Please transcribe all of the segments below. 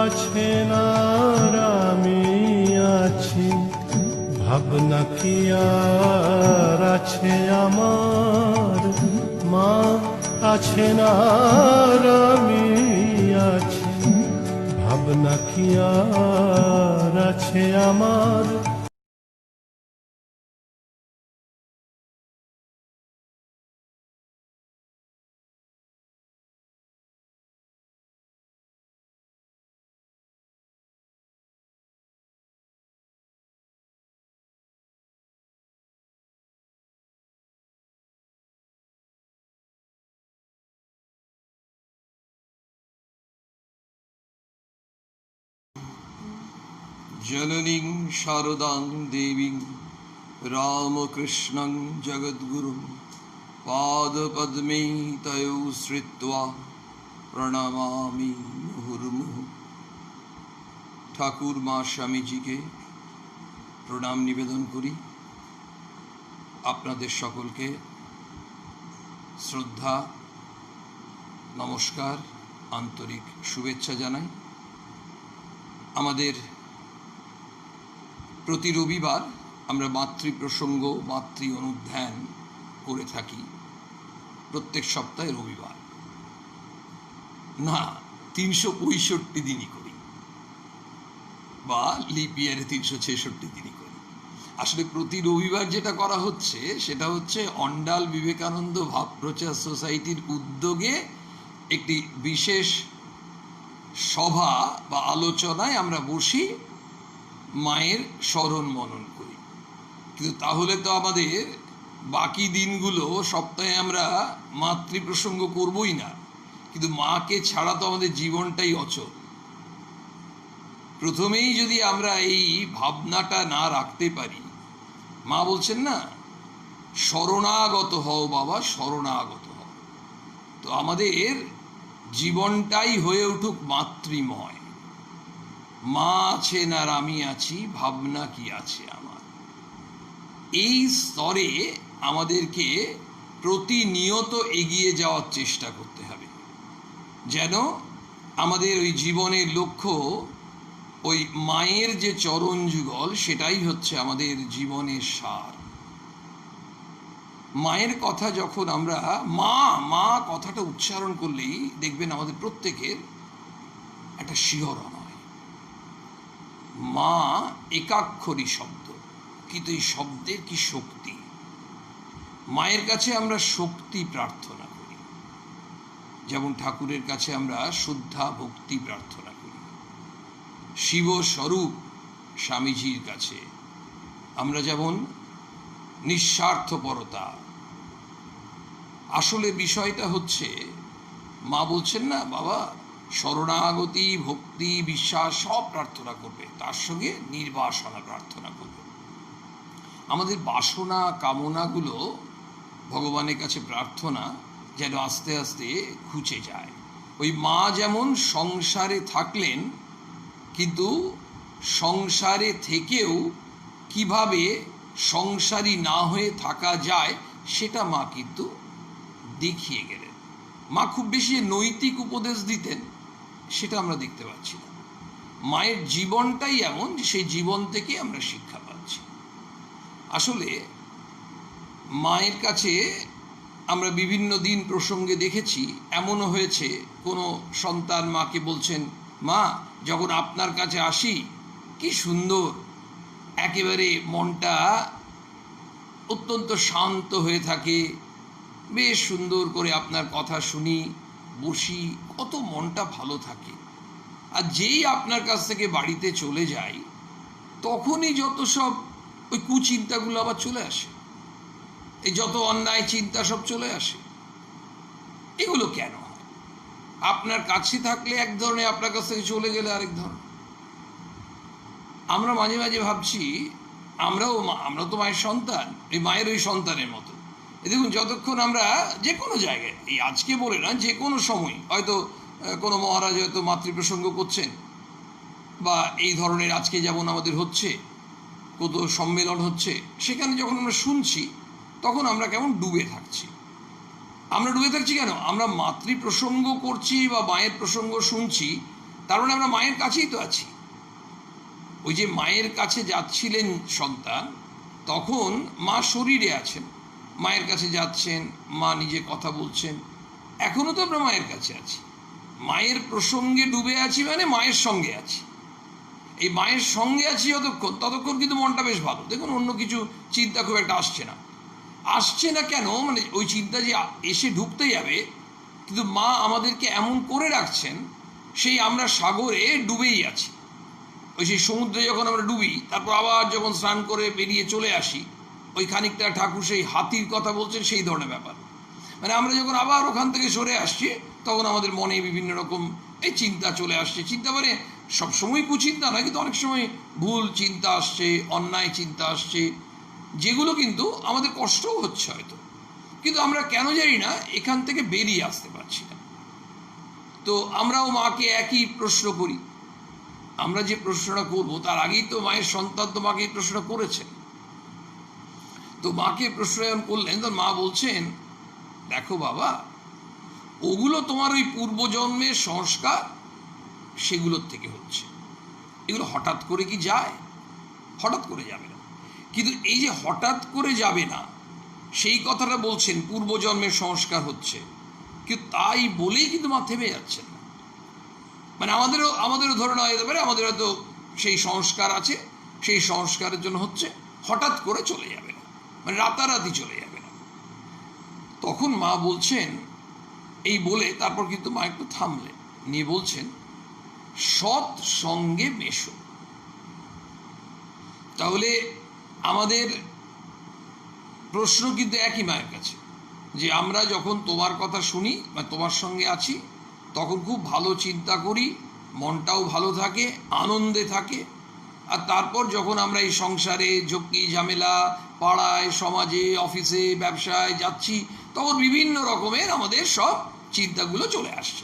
আছেন আর আমি আছি, ভাবনা কি আর আছে আমার। মা আছেন আর আমি আছি, ভাবনা কি আর আছে আমার। জননীং শারদাং দেবীং রামকৃষ্ণং জগদ্গুরুং পাদপদ্মে তয়ো শ্রিত্বা প্রণমামি মুহুর্মুহু। ঠাকুর মা স্বামীজিকে প্রণাম নিবেদন করি। আপনাদের সকলকে শ্রদ্ধা, নমস্কার, আন্তরিক শুভেচ্ছা জানাই। আমাদের প্রতি রবিবার আমরা মাতৃপ্রসঙ্গ, মাতৃ অনুধ্যান করে থাকি প্রত্যেক সপ্তাহে রবিবার, না 365 দিনই করি, বা লিপ ইয়ারে 366 দিনই করি। আসলে প্রতি রবিবার যেটা করা হচ্ছে সেটা হচ্ছে অন্ডাল বিবেকানন্দ ভাব প্রচার সোসাইটির উদ্যোগে একটি বিশেষ সভা বা আলোচনায় আমরা বসি, মায়ের স্মরণ মনন করি। কিন্তু তাহলে তো আমাদের বাকি দিনগুলো সপ্তাহে আমরা মাতৃপ্রসঙ্গ করবই না, কিন্তু মাকে ছাড়া তো আমাদের জীবনটাই অচল। প্রথমেই যদি আমরা এই ভাবনাটা না রাখতে পারি, মা বলছেন না, শরণাগত হও বাবা, শরণাগত হও। তো আমাদের জীবনটাই হয়ে উঠুক মাতৃময়। মা আছেন আর আমি আছি, ভাবনা কি আছে আমার। এই স্তরে আমাদেরকে প্রতিনিয়ত এগিয়ে যাওয়ার চেষ্টা করতে হবে, যেন আমাদের ওই জীবনের লক্ষ্য ওই মায়ের যে চরণ যুগল সেটাই হচ্ছে আমাদের জীবনের সার। মায়ের কথা যখন আমরা মা মা কথাটা উচ্চারণ করলেই দেখবেন আমাদের প্রত্যেকের একটা শিহরণ হয়। মা একাক্ষরী শব্দ, কিন্তু এই শব্দের কি শক্তি! মায়ের কাছে আমরা শক্তি প্রার্থনা করি, যেমন ঠাকুরের কাছে আমরা শ্রদ্ধা ভক্তি প্রার্থনা করি। শিব স্বরূপ স্বামীজির কাছে আমরা যেমন নিঃস্বার্থপরতা। আসলে বিষয়টা হচ্ছে, মা বলছেন না বাবা, শরণাগতি, ভক্তি, বিশ্বাস সব প্রার্থনা করবে, তার সঙ্গে নির্বাসনা প্রার্থনা করবে। আমাদের বাসনা কামনাগুলো ভগবানের কাছে প্রার্থনা যেন আস্তে আস্তে ঘুচে যায়। ওই মা যেমন সংসারে থাকলেন, কিন্তু সংসারে থেকেও কিভাবে সংসারী না হয়ে থাকা যায় সেটা মা কিন্তু দেখিয়ে গেলেন। মা খুব বেশি নৈতিক উপদেশ দিতেন সেটা আমরা দেখতে পাচ্ছি না। মায়ের জীবনটাই এমন যে সেই জীবন থেকে আমরা শিক্ষা পাচ্ছি। আসলে মায়ের কাছে আমরা বিভিন্ন দিন প্রসঙ্গে দেখেছি, এমনও হয়েছে কোনো সন্তান মাকে বলছেন, মা যখন আপনার কাছে আসি কি সুন্দর, একেবারে মনটা অত্যন্ত শান্ত হয়ে থাকে, বেশ সুন্দর করে আপনার কথা শুনি, বসি, কত মনটা ভালো থাকে। আর যেই আপনার কাছ থেকে বাড়িতে চলে যাই, তখনই যত সব ওই কুচিন্তাগুলো আবার চলে আসে, এই যত অন্যায় চিন্তা সব চলে আসে। এগুলো কেন হয়? আপনার কাছে থাকলে এক ধরনের, আপনার কাছ থেকে চলে গেলে আরেক ধরনের। আমরা মাঝে মাঝে ভাবছি আমরা তো মায়ের সন্তান, এই মায়ের ওই সন্তানের মতো। দেখুন, যতক্ষণ আমরা যে কোনো জায়গায়, এই আজকে বলে না, যে কোনো সময় হয়তো কোনো মহারাজ হয়তো মাতৃপ্রসঙ্গ করছেন, বা এই ধরনের আজকে যেমন আমাদের হচ্ছে কত সম্মেলন হচ্ছে, সেখানে যখন আমরা শুনছি তখন আমরা কেমন ডুবে থাকছি। আমরা ডুবে থাকছি কেন? আমরা মাতৃপ্রসঙ্গ করছি বা মায়ের প্রসঙ্গ শুনছি, তার মানে আমরা মায়ের কাছেই তো আছি। ওই যে মায়ের কাছে যাচ্ছিলেন সন্তান, তখন মা শরীরে আছেন, মায়ের কাছে যাচ্ছেন, মা নিজে কথা বলছেন, এখনো তো আমরা মায়ের কাছে আছি। মায়ের প্রসঙ্গে ডুবে আছি মানে মায়ের সঙ্গে আছি। এই মায়ের সঙ্গে আছি যতক্ষণ, ততক্ষণ কিন্তু মনটা বেশ ভালো। দেখুন, অন্য কিছু চিন্তা খুব একটা আসছে না। আসছে না কেন? মানে ওই চিন্তা যে এসে ঢুকতে যাবে, কিন্তু মা আমাদেরকে এমন করে রাখছেন, সেই আমরা সাগরে ডুবেই আছি। ওই সেই সমুদ্রে যখন আমরা ডুবি, তারপর আবার যখন স্নান করে বেরিয়ে চলে আসি, ওই খানিকটা ঠাকুর সেই হাতির কথা বলছেন, সেই ধরনের ব্যাপার। মানে আমরা যখন আবার ওখান থেকে সরে আসছি, তখন আমাদের মনে বিভিন্ন রকম এই চিন্তা চলে আসছে। চিন্তা মানে সবসময় কুচিন্তা নয়, কিন্তু অনেক সময় ভুল চিন্তা আসছে, অন্যায় চিন্তা আসছে, যেগুলো কিন্তু আমাদের কষ্টও হচ্ছে হয়তো, কিন্তু আমরা কেন জানি না এখান থেকে বেরিয়ে আসতে পারছি না। তো আমরাও মাকে একই প্রশ্ন করি। আমরা যে প্রশ্নটা করবো তার আগেই তো মায়ের সন্তান তো মাকে এই প্রশ্ন করেছেন। তো মাকে প্রশ্ন যখন করলেন, তখন মা বলছেন, দেখো বাবা, ওগুলো তোমার ওই পূর্বজন্মের সংস্কার, সেগুলোর থেকে হচ্ছে। এগুলো হঠাৎ করে কি যায়? হঠাৎ করে যাবে না। কিন্তু এই যে হঠাৎ করে যাবে না, সেই কথাটা বলছেন, পূর্বজন্মের সংস্কার হচ্ছে, কিন্তু তাই বলেই কিন্তু মা থেমে যাচ্ছেন না। মানে আমাদেরও ধরে নেওয়া যেতে পারে, আমাদের হয়তো সেই সংস্কার আছে, সেই সংস্কারের জন্য হচ্ছে, হঠাৎ করে চলে যাবে না, মানে রাতারাতি চলে যাবে না। তখন মা বলছেন, এই বলে তারপর কিন্তু মা একটু থামলেন, নিয়ে বলছেন, সৎ সঙ্গে মেশো। তাহলে আমাদের প্রশ্ন কিন্তু একই মায়ের কাছে, যে আমরা যখন তোমার কথা শুনি বা তোমার সঙ্গে আছি, তখন খুব ভালো চিন্তা করি, মনটাও ভালো থাকে, আনন্দে থাকে। আর তারপর যখন আমরা এই সংসারে ঝক্কি ঝামেলা, পাড়ায়, সমাজে, অফিসে, ব্যবসায় যাচ্ছি, তখন বিভিন্ন রকমের আমাদের সব চিন্তাগুলো চলে আসছে,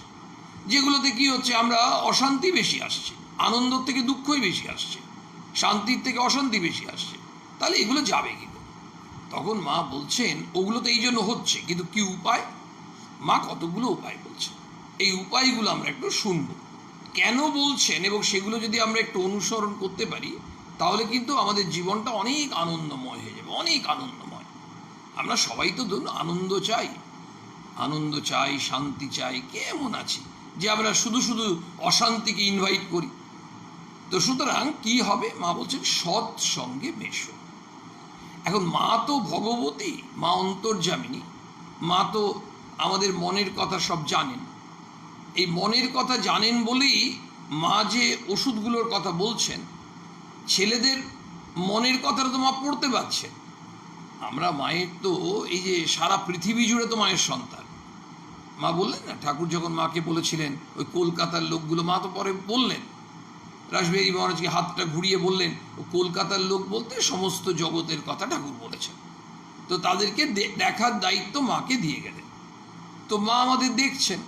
যেগুলোতে কি হচ্ছে, আমরা অশান্তি বেশি আসছে, আনন্দর থেকে দুঃখই বেশি আসছে, শান্তির থেকে অশান্তি বেশি আসছে। তাহলে এগুলো যাবে কি? তখন মা বলছেন, ওগুলো তো এই জন্য হচ্ছে, কিন্তু কি উপায়? মা কতগুলো উপায় বলছেন, এই উপায়গুলো আমরা একটু শুনব, কেন বলছেন, এবং সেগুলো যদি আমরা একটু অনুসরণ করতে পারি, তাহলে কিন্তু আমাদের জীবনটা অনেক আনন্দময় হয়ে যাবে, অনেক আনন্দময়। আমরা সবাই তো ধরুন আনন্দ চাই, আনন্দ চাই, শান্তি চাই। কেমন আছি যে আমরা শুধু শুধু অশান্তিকে ইনভাইট করি? তো সুতরাং কি হবে? মা বলছেন, সৎ সঙ্গে মেশো। এখন মা তো ভগবতী, মা অন্তর্যামিনী, মা তো আমাদের মনের কথা সব জানেন। এই মনের কথা জানেন বলেই মা যে ওষুধগুলোর কথা বলছেন, ছেলেদের মনের কথাটা তো মা পড়তে পারছেন। আমরা মায়ের তো এই যে সারা পৃথিবী জুড়ে তো মায়ের সন্তান। মা বললেন না, ঠাকুর যখন মাকে বলেছিলেন ওই কলকাতার লোকগুলো, মা তো পরে বললেন, রাসবিহারী মহারাজকে হাতটা ঘুরিয়ে বললেন, ও কলকাতার লোক বলতে সমস্ত জগতের কথা ঠাকুর বলেছেন। তো তাদেরকে দেখার দায়িত্ব মাকে দিয়ে গেলেন। তো মা আমাদের দেখছেন,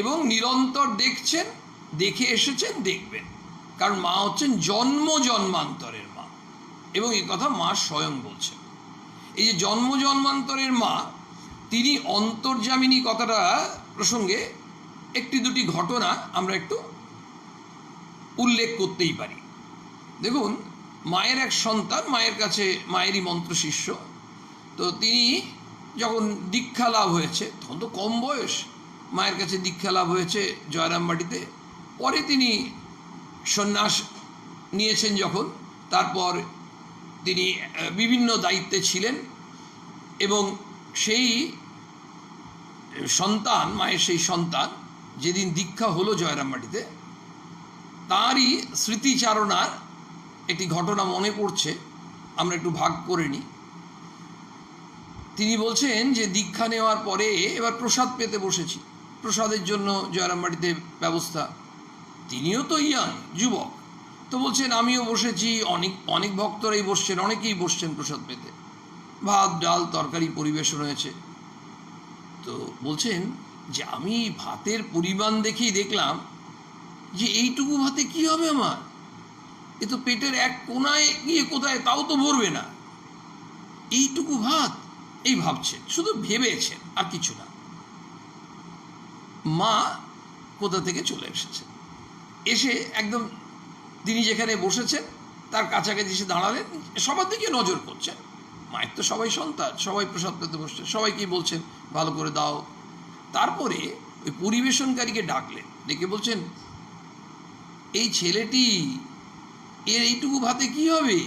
এবং নিরন্তর দেখছেন, দেখে এসেছেন, দেখবেন। কারণ মা হচ্ছেন জন্ম জন্মান্তরের মা, এবং এই কথা মা স্বয়ং বলছেন। এই যে জন্ম জন্মান্তরের মা, তিনি অন্তর্যামিনী কথাটা প্রসঙ্গে একটি দুটি ঘটনা আমরা একটু উল্লেখ করতেই পারি। দেখুন, মায়ের এক সন্তান মায়ের কাছে, মায়েরই মন্ত্র শিষ্য, তো তিনি যখন দীক্ষা লাভ হয়েছে, তখন তো কম বয়স, মায়ের কাছে দীক্ষা লাভ হয়েছে জয়রামবাটিতে। পরে তিনি সন্ন্যাস নিয়েছেন যখন, তারপর তিনি বিভিন্ন দায়িত্বে ছিলেন, এবং সেই সন্তান, মায়ের সেই সন্তান যেদিন দীক্ষা হলো জয়রামবাটিতে, তারই স্মৃতিচারণার একটি ঘটনা মনে পড়ছে, আমরা একটু ভাগ করে নিই। তিনি বলছেন যে দীক্ষা নেওয়ার পরে এবার প্রসাদ পেতে বসেছি, প্রসাদের জন্য জয়রামবাটিতে ব্যবস্থা। তিনিও তো ইয়াং, যুবক, তো বলছেন আমিও বসেছি, অনেক ভক্তরাই বসছেন, অনেকেই বসছেন প্রসাদ পেতে, ভাত ডাল তরকারি পরিবেশন হয়েছে। তো বলছেন যে আমি ভাতের পরিমাণ দেখেই দেখলাম যে এইটুকু ভাতে কি হবে আমার, এ তো পেটের এক কোনায় গিয়ে কোথায় তাও তো ভরবে না, এইটুকু ভাত, এই ভাবছেন, শুধু ভেবেছেন, আর কিছু না। মা কোথা থেকে চলে এসেছেন, এসে একদম তিনি যেখানে বসেছেন তার কাছাকাছি এসে দাঁড়ালেন, সবার দিকে নজর করছেন। মায়ের তো সবাই সন্তান, সবাই প্রসাদ পেতে বসছেন, সবাইকেই বলছেন ভালো করে দাও। তারপরে ওই পরিবেশনকারীকে ডাকলেন, ডেকে বলছেন, এই ছেলেটি এর এইটুকু ভাতে কি হবে,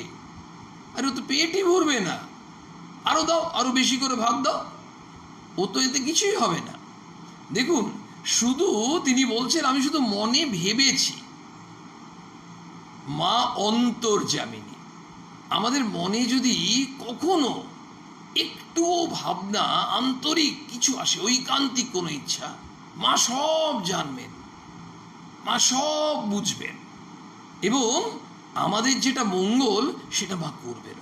আর ও তো পেটই ভরবে না, আরো দাও, আরো বেশি করে ভাত দাও, ও তো এতে কিছুই হবে না। দেখুন, শুধু তিনি বলছেন আমি শুধু মনে ভেবেছি। মা অন্তর্যামিনী। আমাদের মনে যদি কখনো একটুও ভাবনা, আন্তরিক কিছু আসে, ঐকান্তিক কোনো ইচ্ছা, মা সব জানবেন, মা সব বুঝবেন, এবং আমাদের যেটা মঙ্গল সেটা মা করবেন।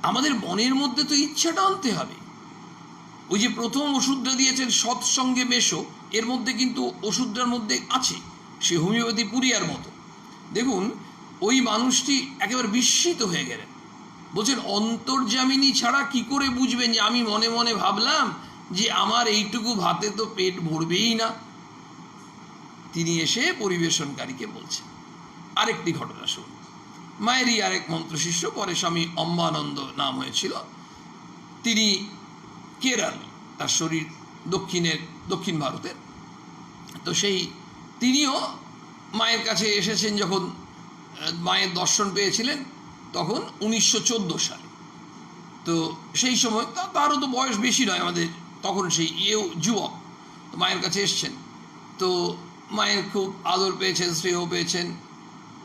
আমাদের মনের মধ্যে তো ইচ্ছাটা আনতে হবে। ওই যে প্রথম ওষুধটা দিয়েছেন সৎসঙ্গে মেশো, এর মধ্যে কিন্তু ওষুধটার মধ্যে আছে সে হোমিওপ্যাথি পুরিয়ার মতো। দেখুন, ওই মানুষটি একেবারে বিস্মিত হয়ে গেলেন, বলছেন অন্তর্যামিনী ছাড়া কি করে বুঝবেন যে আমি মনে মনে ভাবলাম যে আমার এইটুকু ভাতে তো পেট ভরবেই না। তিনি এসে পরিবেশনকারীকে বলছেন। আরেকটি ঘটনা শুনুন। মায়েরই আরেক মন্ত্রশিষ্য, পরে স্বামী অম্বানন্দ নাম হয়েছিল, তিনি কেরল, তার শরীর দক্ষিণ ভারতের। তো তিনিও মায়ের কাছে এসেছেন যখন মায়ের দর্শন পেয়েছিলেন, তখন 1914 সালে। তো সেই সময় তারও তো বয়স বেশি নয় আমাদের, তখন সেই যুবক, তো মায়ের কাছে এসছেন। তো মায়ের খুব আদর পেয়েছেন, স্নেহ পেয়েছেন,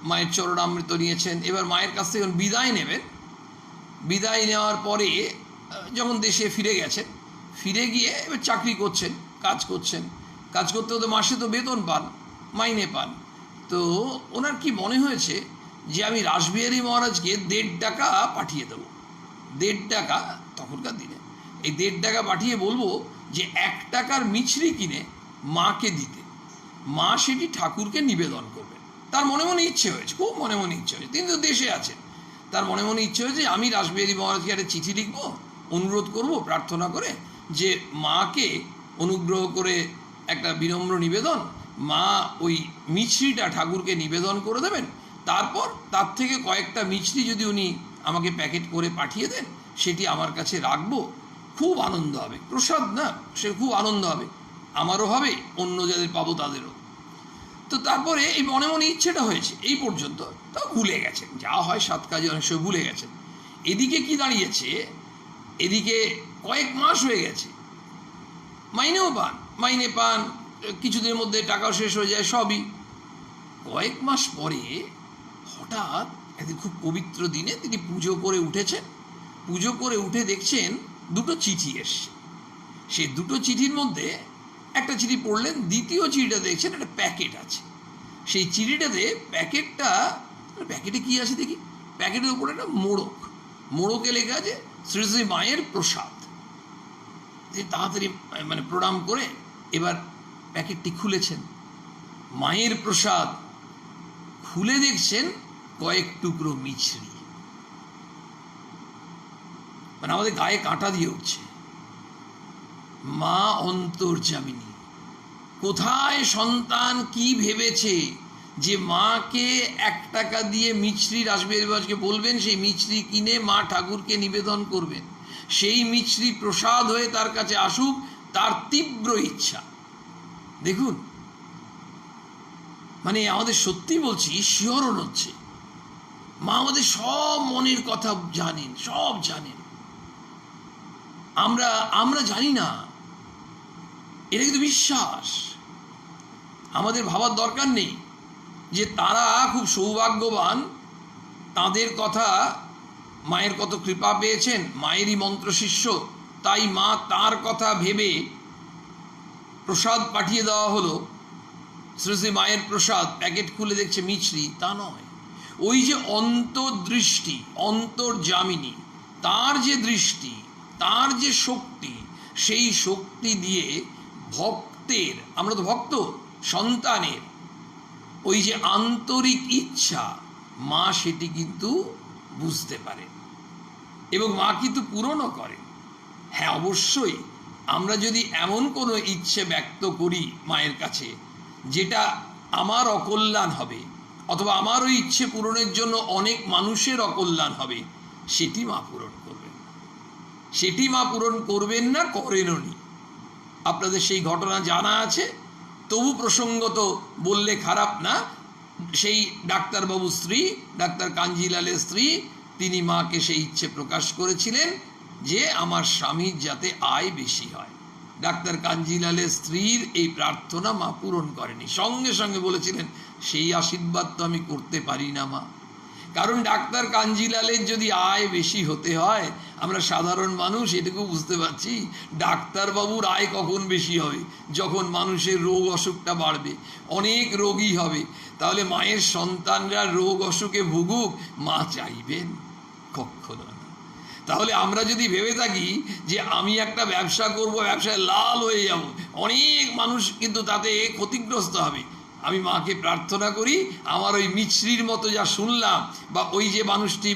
মায়ের চরণামৃত নিয়েছেন। এবার মায়ের কাছ থেকে বিদায় নেবেন। বিদায় নেওয়ার পরে যখন দেশে ফিরে গেছেন, ফিরে গিয়ে এবার চাকরি করছেন, কাজ করতে হতে মাসে তো বেতন পান, মাইনে পান। তো ওনার কি মনে হয়েছে যে আমি রাসবিহারী মহারাজকে 1.5 টাকা পাঠিয়ে দেবো। 1.5 টাকা তখনকার দিনে, এই 1.5 টাকা পাঠিয়ে বলবো যে 1 টাকার মিছরি কিনে মাকে দিতে, মা সেটি ঠাকুরকে নিবেদন করবেন। তার মনে মনে ইচ্ছে হয়েছে, খুব মনে মনে ইচ্ছে হয়েছে, তিনি তো দেশে আছেন। তার মনে মনে ইচ্ছে হয়েছে আমি রাসবিহারী মহারাজকে একটা চিঠি লিখবো, অনুরোধ করব প্রার্থনা করে যে মাকে অনুগ্রহ করে একটা বিনম্র নিবেদন, মা ওই মিছরিটা ঠাকুরকে নিবেদন করে দেবেন, তারপর তার থেকে কয়েকটা মিছরি যদি উনি আমাকে প্যাকেট করে পাঠিয়ে দেন, সেটি আমার কাছে রাখবো, খুব আনন্দ হবে, প্রসাদ না, সে খুব আনন্দ হবে, আমারও হবে, অন্য যাদের পাবো তাদেরও। তো তারপরে এই মনে মনে ইচ্ছেটা হয়েছে, এই পর্যন্ত তাও ভুলে গেছেন, যা হয় 7 কাজে অনেক সময় ভুলে গেছেন। এদিকে কি দাঁড়িয়েছে, এদিকে কয়েক মাস হয়ে গেছে, মাইনে পান, কিছুদিনের মধ্যে টাকাও শেষ হয়ে যায়, সবই। কয়েক মাস পরে হঠাৎ একদিন খুব পবিত্র দিনে তিনি পুজো করে উঠেছেন, পুজো করে উঠে দেখছেন 2টো চিঠি এসছে। সেই 2টো চিঠির মধ্যে একটা চিঠি পড়লেন, দ্বিতীয় চিঠিটা দেখছেন একটা প্যাকেট আছে। সেই চিঠিটাতে প্যাকেটে কি আছে দেখি, প্যাকেটের উপরে একটা মোড়কে লেখা আছে শ্রী শ্রী মায়ের প্রসাদ। তাড়াতাড়ি প্রণাম করে এবার প্যাকেটটি খুলেছেন, মায়ের প্রসাদ খুলে দেখছেন কয়েক টুকরো মিছরি। আমাদের গায়ে কাঁটা দিয়ে উঠছে। মা অন্তর্যামিনী, কোথায় সন্তান কি ভেবেছে যে মাকে 1 টাকা দিয়ে মিছরি রাসবিহারী মহারাজকে বলবেন, সেই মিছরি কিনে মা ঠাকুরকে নিবেদন করবেন, সেই মিছরি প্রসাদ হয়ে তার কাছে আসুক, তার তীব্র ইচ্ছা। দেখুন, আমাদের সত্যি বলছি, শিহরণ হচ্ছে। মা আমাদের সব মনের কথা জানেন, সব জানেন, আমরা জানি না। এটা কিন্তু বিশ্বাস, আমাদের ভাবার দরকার নেই যে তারা খুব সৌভাগ্যবান, তাদের কথা, মায়ের কত কৃপা পেয়েছেন, মায়েরই মন্ত্রশিষ্য, তাই মা তার কথা ভেবে প্রসাদ পাঠিয়ে দেওয়া হলো, শ্রী শ্রী মায়ের প্রসাদ, প্যাকেট খুলে দেখছে মিছরি। তা নয়, ওই যে অন্তর্দৃষ্টি, অন্তর্যামিনী, তার যে দৃষ্টি, তার যে শক্তি, সেই শক্তি দিয়ে ভক্তের, আমরা তো ভক্ত, সন্তানের ওই যে আন্তরিক ইচ্ছা, মা সেটি কিন্তু বুঝতে পারে এবং মা কিন্তু পূরণও করে। হ্যাঁ, অবশ্যই আমরা যদি এমন কোনো ইচ্ছে ব্যক্ত করি মায়ের কাছে, যেটা আমার অকল্যাণ হবে, অথবা আমার ওই ইচ্ছে পূরণের জন্য অনেক মানুষের অকল্যাণ হবে, সেটি মা পূরণ করবেন না। সেটি মা পূরণ করবেন না, করেননি। আপনাদের সেই ঘটনা জানা আছে, তবু প্রসঙ্গত বললে খারাপ না। সেই ডাক্তারবাবুর স্ত্রী, ডাক্তার কাঞ্জিলালের স্ত্রী, তিনি মাকে সেই ইচ্ছে প্রকাশ করেছিলেন যে আমার স্বামীর যাতে আয় বেশি হয়। ডাক্তার কাঞ্জিলালের স্ত্রীর এই প্রার্থনা মা পূরণ করেনি, সঙ্গে সঙ্গে বলেছিলেন সেই আশীর্বাদ তো আমি করতে পারি না মা। কারণ ডাক্তার কাঞ্জিলালের যদি আয় বেশি হতে হয়, আমরা সাধারণ মানুষ এটুকু বুঝতে পারছি, ডাক্তারবাবুর আয় কখন বেশি হবে? যখন মানুষের রোগ অসুখটা বাড়বে, অনেক রোগী হবে। তাহলে মায়ের সন্তানরা রোগ অসুখে ভুগুক, মা চাইবেন? কখনো না। তাহলে আমরা যদি ভেবে থাকি যে আমি একটা ব্যবসা করব, ব্যবসায় লাল হয়ে যাব, অনেক মানুষ কিন্তু তাতে ক্ষতিগ্রস্ত হবে। আমি মাকে প্রার্থনা করি আমার ওই মিছরির মতো যা শুনলাম, বা ওই যে মানুষটি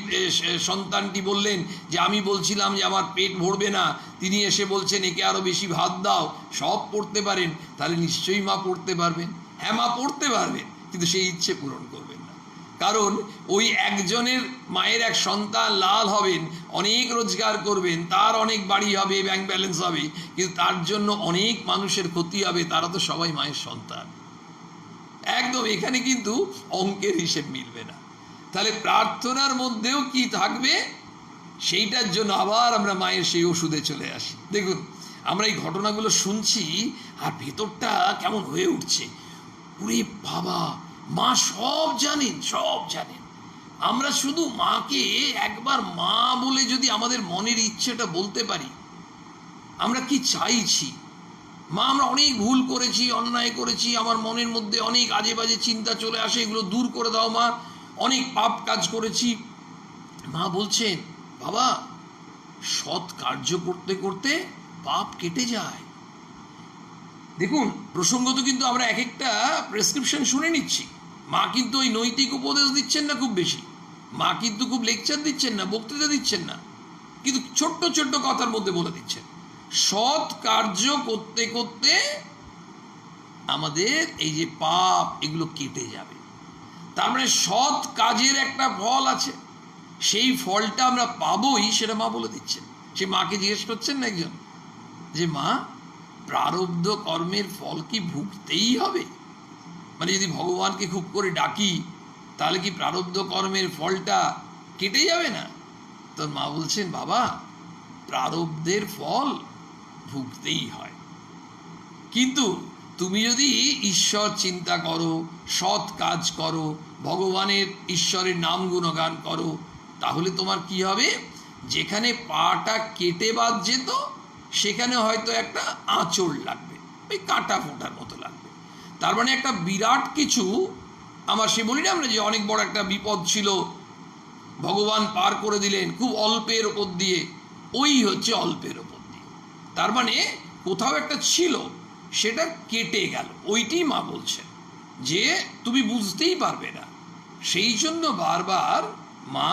সন্তানটি বললেন যে আমি বলছিলাম যে আমার পেট ভরবে না, তিনি এসে বলছেন একে আরও বেশি ভাত দাও, সব পড়তে পারেন, তাহলে নিশ্চয়ই মা পড়তে পারবেন। হ্যাঁ, মা পড়তে পারবেন, কিন্তু সেই ইচ্ছে পূরণ করবেন না। কারণ ওই একজনের মায়ের এক সন্তান লাল হবেন, অনেক রোজগার করবেন, তার অনেক বাড়ি হবে, ব্যাংক ব্যালেন্স হবে, কিন্তু তার জন্য অনেক মানুষের ক্ষতি হবে, তারা তো সবাই মায়ের সন্তান। একদম এখানে কিন্তু অঙ্কের হিসেব মিলবে না। তাহলে প্রার্থনার মধ্যেও কি থাকবে, সেইটার জন্য আবার আমরা মায়ের সেই ওষুধে চলে আসি। দেখুন, আমরা এই ঘটনাগুলো শুনছি আর ভেতরটা কেমন হয়ে উঠছে, ওরে বাবা, মা সব জানেন, সব জানেন। আমরা শুধু মাকে একবার মা বলে যদি আমাদের মনের ইচ্ছেটা বলতে পারি, আমরা কি চাইছি। মা, আমরা অনেক ভুল করেছি, অন্যায় করেছি, আমার মনের মধ্যে অনেক আজে বাজে চিন্তা চলে আসে, এগুলো দূর করে দাও মা, অনেক পাপ কাজ করেছি। মা বলছেন, বাবা, সৎ কার্য করতে করতে পাপ কেটে যায়। দেখুন, প্রসঙ্গত কিন্তু আমরা এক একটা প্রেসক্রিপশন শুনে নিচ্ছি। মা কিন্তু ওই নৈতিক উপদেশ দিচ্ছেন না খুব বেশি, মা কিন্তু খুব লেকচার দিচ্ছেন না, বক্তৃতা দিচ্ছেন না, কিন্তু ছোট্ট ছোট্ট কথার মধ্যে বলে দিচ্ছেন সৎ কার্য করতে করতে আমাদের এই যে পাপ, এগুলো কেটে যাবে। তার মানে সৎ কাজের একটা ফল আছে, সেই ফলটা আমরা পাবোই, সেটা মা বলে দিচ্ছেন। সে মাকে জিজ্ঞেস করছেন না একজন যে মা, প্রারব্ধ কর্মের ফল কি ভুগতেই হবে? মানে যদি ভগবানকে খুব করে ডাকি, তাহলে কি প্রারব্ধ কর্মের ফলটা কেটে যাবে না? তো মা বলছেন, বাবা, প্রারব্ধের ফল ভুগতেই হয়, কিন্তু তুমি যদি ঈশ্বর চিন্তা করো, সৎ কাজ করো, ভগবানের ঈশ্বরের নাম গুণগান করো, তাহলে তোমার কি হবে, যেখানে পাটা কেটে বাদ যেত সেখানে হয়তো একটা আঁচড় লাগবে, ওই কাঁটা ফোটার মতো লাগবে। তার মানে একটা বিরাট কিছু, আমার সে বলি না আমরা যে অনেক বড় একটা বিপদ ছিল, ভগবান পার করে দিলেন খুব অল্পের ওপর দিয়ে, ওই হচ্ছে অল্পের ওপর দিয়ে। তার মানে কোথাও একটা ছিল, সেটা কেটে গেল, ওইটাই মা বলছেন যে তুমি বুঝতেই পারবে না। সেই জন্য বারবার মা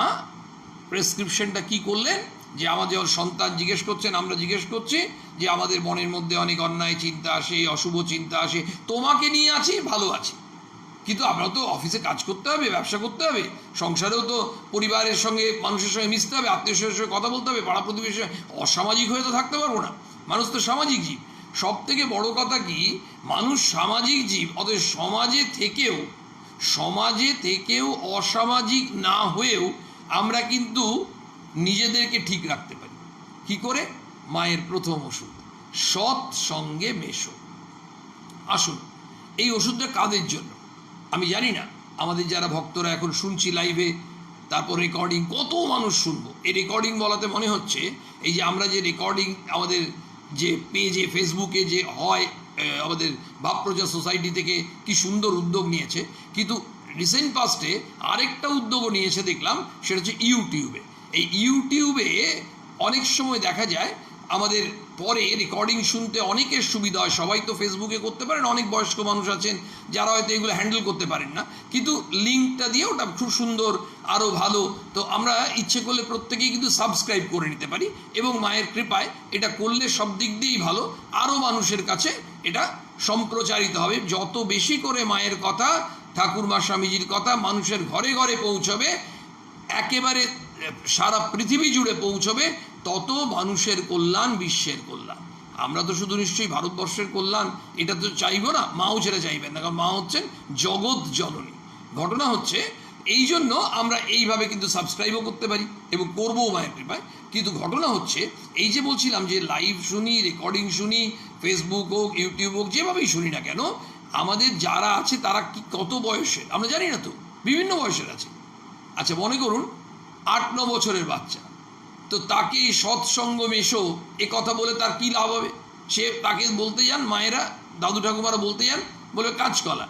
প্রেসক্রিপশনটা কি করলেন, যে আমাদের সন্তান জিজ্ঞেস করছেন, আমরা জিজ্ঞেস করছি যে আমাদের মনের মধ্যে অনেক অন্যায় চিন্তা আসে, অশুভ চিন্তা আসে, তোমাকে নিয়ে আছি, ভালো আছি, কিন্তু আমরা তো অফিসে কাজ করতে হবে, ব্যবসা করতে হবে, সংসারেও তো পরিবারের সঙ্গে, মানুষের সঙ্গে মিশতে হবে, আত্মীয় স্বজনের সঙ্গে কথা বলতে হবে, পাড়া প্রতিবেশীর সঙ্গে, অসামাজিক হয়ে তো থাকতে পারবো না। মানুষ তো সামাজিক জীব। সব থেকে বড় কথা কি, মানুষ সামাজিক জীব, অতএব সমাজে থেকেও অসামাজিক না হয়েও আমরা কিন্তু নিজেদেরকে ঠিক রাখতে পারি। কি করে? মায়ের প্রথম ওষুধ, সৎ সঙ্গে মেশো। আসুন, এই ওষুধটা কাদের জন্য আমি জানি না, আমাদের যারা ভক্তরা এখন শুনছি লাইভে, তারপর রেকর্ডিং, কত মানুষ শুনবো। এই রেকর্ডিং বলাতে মনে হচ্ছে এই যে আমরা যে রেকর্ডিং আমাদের যে পেজে, ফেসবুকে যে হয়, আমাদের ভাবপ্রচার সোসাইটি থেকে কি সুন্দর উদ্যোগ নিয়েছে, কিন্তু রিসেন্ট পাস্টে আরেকটা উদ্যোগও নিয়েছে দেখলাম, সেটা হচ্ছে ইউটিউবে। এই ইউটিউবে অনেক সময় দেখা যায় আমাদের পরে রেকর্ডিং শুনতে অনেকের সুবিধা হয়। সবাই তো ফেসবুকে করতে পারেন, অনেক বয়স্ক মানুষ আছেন যারা হয়তো এগুলো হ্যান্ডেল করতে পারেন না, কিন্তু লিঙ্কটা দিয়ে ওটা খুব সুন্দর, আরও ভালো। তো আমরা ইচ্ছে করলে প্রত্যেকেই কিন্তু সাবস্ক্রাইব করে নিতে পারি, এবং মায়ের কৃপায় এটা করলে সব দিক দিয়েই ভালো, আরও মানুষের কাছে এটা সম্প্রচারিত হবে। যত বেশি করে মায়ের কথা, ঠাকুরমা স্বামীজির কথা মানুষের ঘরে ঘরে পৌঁছবে, একেবারে সারা পৃথিবী জুড়ে পৌঁছবে, তত মানুষের কল্যাণ, বিশ্বের কল্যাণ। আমরা তো শুধু নিশ্চয়ই ভারতবর্ষের কল্যাণ এটা তো চাইবো না, মাও সেটা চাইবেন না, কারণ মা হচ্ছেন জগৎ জননী। ঘটনা হচ্ছে এই জন্য আমরা এইভাবে কিন্তু সাবস্ক্রাইবও করতে পারি এবং করবও মায়ের কৃপায়। কিন্তু ঘটনা হচ্ছে এই যে বলছিলাম যে লাইভ শুনি, রেকর্ডিং শুনি, ফেসবুক হোক, ইউটিউব হোক, যেভাবেই শুনি না কেন, আমাদের যারা আছে তারা কি কত বয়সের আমরা জানি না তো, বিভিন্ন বয়সের আছে। আচ্ছা মনে করুন 8-9 বছরের বাচ্চা, তো তাকে সৎসঙ্গ মেশো এ কথা বলে তার কি লাভ হবে? সে তাকে বলতে যান, মায়েরা দাদু ঠাকুমারা বলতে যান, বলে কাঁচকলা,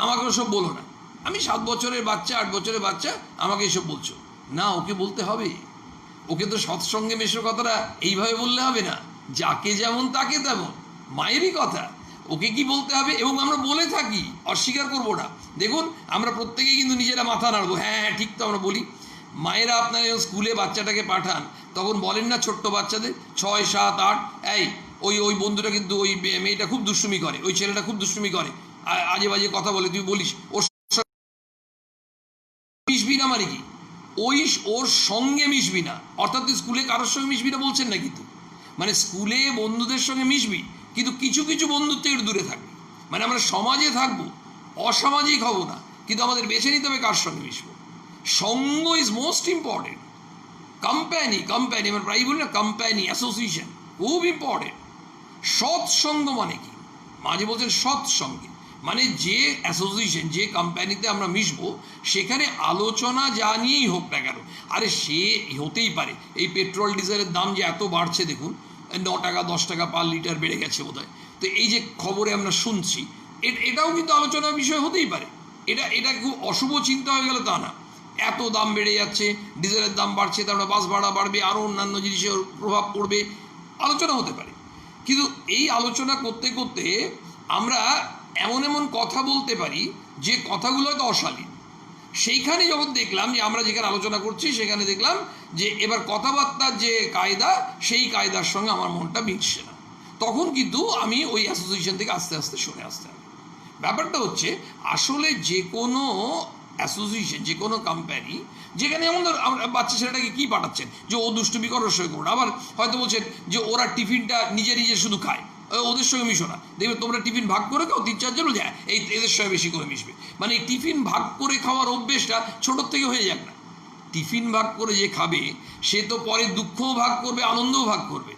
আমাকে ওসব বলো না, আমি 7 বছরের বাচ্চা, 8 বছরের বাচ্চা, আমাকে এসব বলছো না। ওকে বলতে হবে, ওকে তো সৎসঙ্গে মেশো কথাটা এইভাবে বললে হবে না, যাকে যেমন তাকে তেমন, মায়েরই কথা, ওকে কি বলতে হবে। এবং আমরা বলে থাকি, অস্বীকার করবো না। দেখুন আমরা প্রত্যেকেই কিন্তু নিজেরা মাথা নাড়বো, হ্যাঁ হ্যাঁ ঠিক তো আমরা বলি। মায়েরা আপনার স্কুলে বাচ্চাটাকে পাঠান, তখন বলেন না ছোট্ট বাচ্চাদের 6, 7, 8, এই ওই বন্ধুটা কিন্তু ওই মেয়েটা খুব দুষ্টুমি করে, ওই ছেলেটা খুব দুষ্টুমি করে, আজে বাজে কথা বলে, তুই বলিস ওর মিশবি না, মানে কি ওর সঙ্গে মিশবি না, অর্থাৎ তুই স্কুলে কারোর সঙ্গে মিশবি না বলছেন না, কিন্তু মানে স্কুলে বন্ধুদের সঙ্গে মিশবি, কিন্তু কিছু কিছু বন্ধুর থেকে দূরে থাকবি। মানে আমরা সমাজে থাকবো, অসামাজিক হব না, কিন্তু আমাদের বেছে নিতে হবে কার সঙ্গে মিশবো। সঙ্গ ইজ মোস্ট ইম্পর্টেন্ট। কোম্পানি আমরা প্রায় বলি না, কোম্পানি, অ্যাসোসিয়েশন খুব ইম্পর্টেন্ট। সৎসঙ্গ মানে কি? মাঝে বলছেন সৎসঙ্গে মানে যে অ্যাসোসিয়েশন, যে কোম্পানিতে আমরা মিশবো, সেখানে আলোচনা যা নিয়েই হোক না কেন, আরে সে হতেই পারে এই পেট্রোল ডিজেলের দাম যে এত বাড়ছে, দেখুন 9 টাকা 10 টাকা পার লিটার বেড়ে গেছে বোধহয়, তো এই যে খবরে আমরা শুনছি, এটাও কিন্তু আলোচনার বিষয় হতেই পারে। এটা খুব অশুভ চিন্তা হয়ে গেল তা না, এত দাম বেড়ে যাচ্ছে, ডিজেলের দাম বাড়ছে, তারপরে বাস ভাড়া বাড়বে, আরও অন্যান্য জিনিসের প্রভাব পড়বে, আলোচনা হতে পারে। কিন্তু এই আলোচনা করতে করতে আমরা এমন এমন কথা বলতে পারি যে কথাগুলো হয়তো অশালীন। সেইখানে যখন দেখলাম যে আমরা যেখানে আলোচনা করছি সেখানে দেখলাম যে এবার কথাবার্তার যে কায়দা, সেই কায়দার সঙ্গে আমার মনটা মিশছে না, তখন কিন্তু আমি ওই অ্যাসোসিয়েশন থেকে আস্তে আস্তে সরে আসতে হবে। ব্যাপারটা হচ্ছে আসলে যে কোনো অ্যাসোসিয়েশন, যে কোনো কোম্পানি, যেখানে এমন বাচ্চা ছেলেটাকে কী পাঠাচ্ছেন যে ও দুষ্টুমি করার সঙ্গে করুন, আবার হয়তো বলছেন যে ওরা টিফিনটা নিজে নিজে শুধু খায়, ওদের সঙ্গে মিশো না, দেখবে তোমরা টিফিন ভাগ করে খাও, 3-4 জন যায় এই এদের সঙ্গে বেশি করে মিশবে। মানে এই টিফিন ভাগ করে খাওয়ার অভ্যেসটা ছোটোর থেকে হয়ে যাক না। টিফিন ভাগ করে যে খাবে সে তো পরে দুঃখও ভাগ করবে, আনন্দও ভাগ করবে।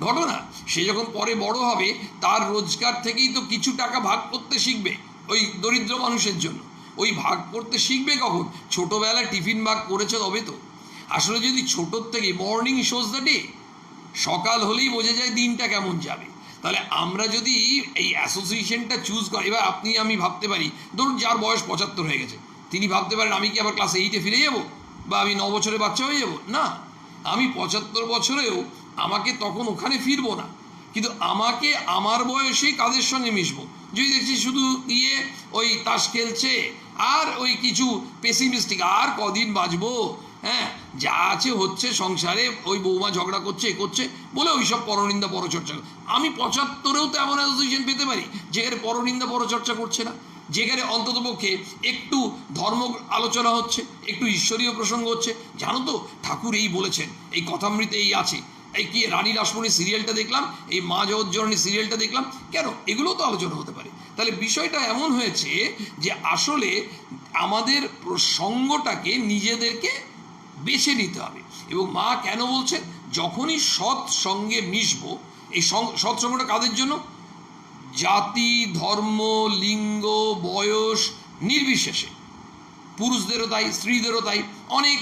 ঘটনা সে যখন পরে বড় হবে তার রোজগার থেকেই তো কিছু টাকা ভাগ করতে শিখবে ওই দরিদ্র মানুষের জন্য। ওই ভাগ করতে শিখবে কখন? ছোটোবেলায় টিফিন ভাগ করেছে তবে তো। আসলে যদি ছোটোর থেকে, মর্নিং শোজ দ্য ডে, সকাল হলেই বোঝা যায় দিনটা কেমন যাবে। তাহলে আমরা যদি এই অ্যাসোসিয়েশনটা চুজ করি, এবার আপনি আমি ভাবতে পারি, ধরুন যার বয়স 75 হয়ে গেছে, তিনি ভাবতে পারেন আমি কি আবার ক্লাস 8-এ ফিরে যাব, বা আমি 9 বছরের বাচ্চা হয়ে যাব। না, আমি 75 বছরেও আমাকে তখন ওখানে ফিরবো না, কিন্তু আমাকে আমার বয়সে কাদের সঙ্গে মিশবো। যদি দেখছি শুধু ওই তাস খেলছে আর ওই কিছু পেসিমিস্টিক, আর কদিন বাঁচবো, হ্যাঁ যা আছে হচ্ছে সংসারে, ওই বৌমা ঝগড়া করছে এ করছে বলে ওই সব পরনিন্দা পরচর্চা। আমি 75-এও তো এমন অ্যাসোসিয়েশন পেতে পারি যেখানে পরনিন্দা পরচর্চা করছে না, যেখানে অন্ততপক্ষে একটু ধর্ম আলোচনা হচ্ছে, একটু ঈশ্বরীয় প্রসঙ্গ হচ্ছে। জানো তো ঠাকুর এই বলেছেন, এই কথামৃতে এই আছে, এই কি রানী রাসমণি সিরিয়ালটা দেখলাম, এই মা জগজ্জননী সিরিয়ালটা দেখলাম, কেন এগুলো তো আলোচনা হতে পারে। তাহলে বিষয়টা এমন হয়েছে যে আসলে আমাদের সঙ্গটাকে নিজেদেরকে বেছে নিতে হবে। এবং মা কেন বলছেন যখনই সৎ সঙ্গে মিশবো, এই সৎসঙ্গটা কাদের জন্য? জাতি, ধর্ম, লিঙ্গ, বয়স নির্বিশেষে, পুরুষদেরও তাই, স্ত্রীদেরও তাই। অনেক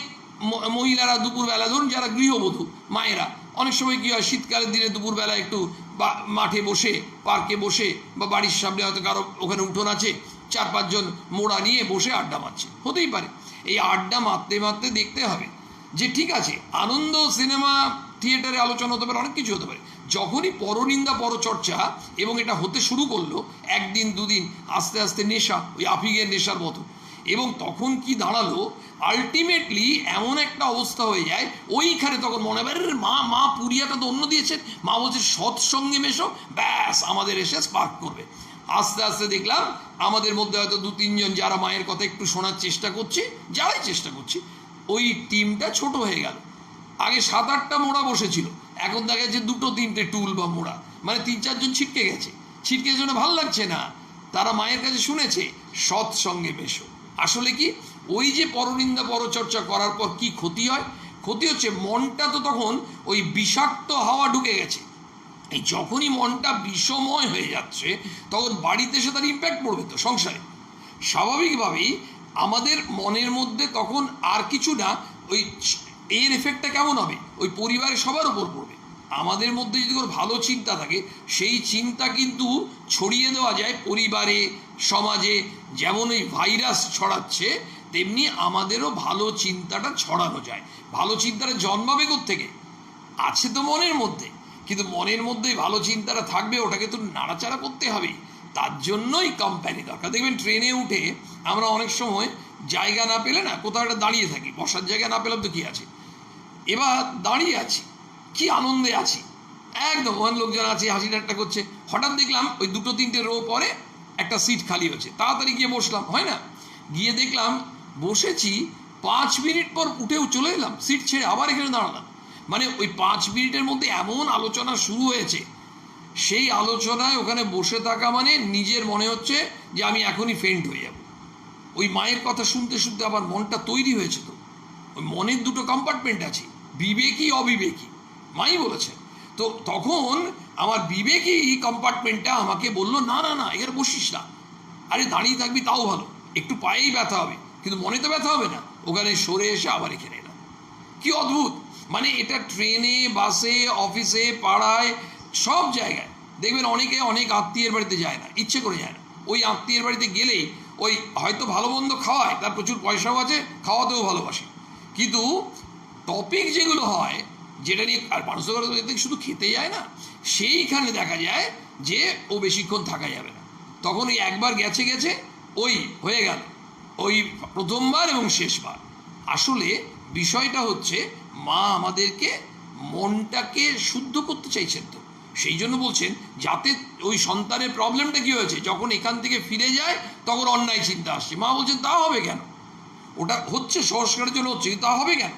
মহিলারা দুপুরবেলা, ধরুন যারা গৃহবধূ মায়েরা, অনেক সময় কী হয়, শীতকালের দিনে দুপুরবেলা একটু মাঠে বসে, পার্কে বসে, বা বাড়ির সামনে হয়তো কারো ওখানে উঠোন আছে, 4-5 জন মোড়া নিয়ে বসে আড্ডা মারছে, হতেই পারে। এই আড্ডা মারতে মারতে দেখতে হবে যে ঠিক আছে, আনন্দ, সিনেমা, থিয়েটারে আলোচনা হতে পারে, অনেক কিছু হতে পারে। যখনই পরনিন্দা পরচর্চা এবং এটা হতে শুরু করলো, 1 দিন 2 দিন, আস্তে আস্তে নেশা, ওই আফিগের নেশার মতো, এবং তখন কি দাঁড়ালো, আলটিমেটলি এমন একটা অবস্থা হয়ে যায়, ওইখানে তখন মনে হয় আরে মা মা পুরিয়াটা তো অন্য দিয়েছেন, মা বলছে সৎসঙ্গে মেশো, ব্যাস আমাদের এসে স্পার্ক করবে। আস্তে আস্তে দেখলাম আমাদের মধ্যে হয়তো 2-3 জন যারা মায়ের কথা একটু শোনার চেষ্টা করছি, যারাই চেষ্টা করছি, ওই টিমটা ছোট হয়ে গেল। আগে 7-8টা মোড়া বসেছিল, এখন দেখা যাচ্ছে 2-3টে টুল বা মোড়া, মানে 3-4 জন ছিটকে গেছে। ছিটকে জন্য ভাল লাগছে না, তারা মায়ের কাছে শুনেছে সৎসঙ্গে মেশো। আসলে কি, ওই যে পরনিন্দা পরচর্চা করার পর কি ক্ষতি হয়? ক্ষতি হচ্ছে মনটা তো তখন ওই বিষাক্ত হাওয়া ঢুকে গেছে। এই যখনই মনটা বিষময় হয়ে যাচ্ছে তখন বাড়িতে এসে তার ইম্প্যাক্ট পড়বে তো সংসারে। স্বাভাবিকভাবেই আমাদের মনের মধ্যে তখন আর কিছু না, ওই এর এফেক্টটা কেমন হবে, ওই পরিবারের সবার উপর পড়বে। আমাদের মধ্যে যদি কোনো ভালো চিন্তা থাকে, সেই চিন্তা কিন্তু ছড়িয়ে দেওয়া যায় পরিবারে, সমাজে। যেমন ওই ভাইরাস ছড়াচ্ছে, তেমনি আমাদেরও ভালো চিন্তাটা ছড়ানো যায়। ভালো চিন্তাটা জন্মাবে কোত্থেকে? আছে তো মনের মধ্যে, কিন্তু মনের মধ্যেই ভালো চিন্তাটা থাকবে, ওটাকে তো নাড়াচাড়া করতে হবে। তার জন্যই কোম্পানি দরকার। দেখবেন ট্রেনে উঠে আমরা অনেক সময় জায়গা না পেলে না কোথাও একটা দাঁড়িয়ে থাকি, বসার জায়গা না পেলাম তো কি আছে, এবার দাঁড়িয়ে আছি, কি আনন্দে আছি, একদম ওখানে লোকজন আছে, হাসি ঠাট্টা করছে। হঠাৎ দেখলাম ওই 2-3টে রো পরে একটা সিট খালি হচ্ছে, তাড়াতাড়ি গিয়ে বসলাম, হয় না? গিয়ে দেখলাম বসেছি, 5 মিনিট পর উঠেও চলে এলাম, সিট ছেড়ে আবার এখানে দাঁড়ালাম। মানে ওই 5 মিনিটের মধ্যে এমন আলোচনা শুরু হয়েছে, সেই আলোচনায় ওখানে বসে থাকা মানে নিজের মনে হচ্ছে যে আমি এখনই ফেন্ট হয়ে যাব। ওই মায়ের কথা শুনতে শুনতে আবার মনটা তৈরি হয়েছে। তো ওই মনের 2টো কম্পার্টমেন্ট আছে, বিবেকী অবিবেকী, মাই বলেছেন। তো তখন আমার বিবেকী কম্পার্টমেন্টটা আমাকে বললো না না না, এখানে বসিস না, আরে দাঁড়িয়ে থাকবি তাও ভালো, একটু পায়েই ব্যথা হবে কিন্তু মনে তো ব্যথা হবে না। ওখানে সরে এসে আবার এখানে এলাম। কি অদ্ভুত! মানে এটা ট্রেনে, বাসে, অফিসে, পাড়ায়, সব জায়গায় দেখবেন অনেকে অনেক আত্মীয়ের বাড়িতে যায় না, ইচ্ছে করে যায় না। ওই আত্মীয়ের বাড়িতে গেলেই ওই হয়তো ভালো মন্দ খাওয়ায়, তার প্রচুর পয়সাও আছে, খাওয়াতেও ভালোবাসে, কিন্তু টপিক যেগুলো হয়, যেটা নিয়ে আর মানুষ শুধু খেতে যায় না, সেইখানে দেখা যায় যে ও বেশিক্ষণ থাকা যাবে না। তখন ওই একবার গেছে গেছে ওই হয়ে গেল, ওই প্রথমবার এবং শেষবার। আসলে বিষয়টা হচ্ছে মা আমাদেরকে মনটাকে শুদ্ধ করতে চাইছেন, তো সেই জন্য বলছেন যাতে ওই সন্তানের প্রবলেমটা কি হয়েছে, যখন এখান থেকে ফিরে যায় তখন অন্যায় চিন্তা আসছে। মা বলছেন তা হবে কেন, ওটা হচ্ছে সংস্কারের জন্য হচ্ছে, তা হবে কেন?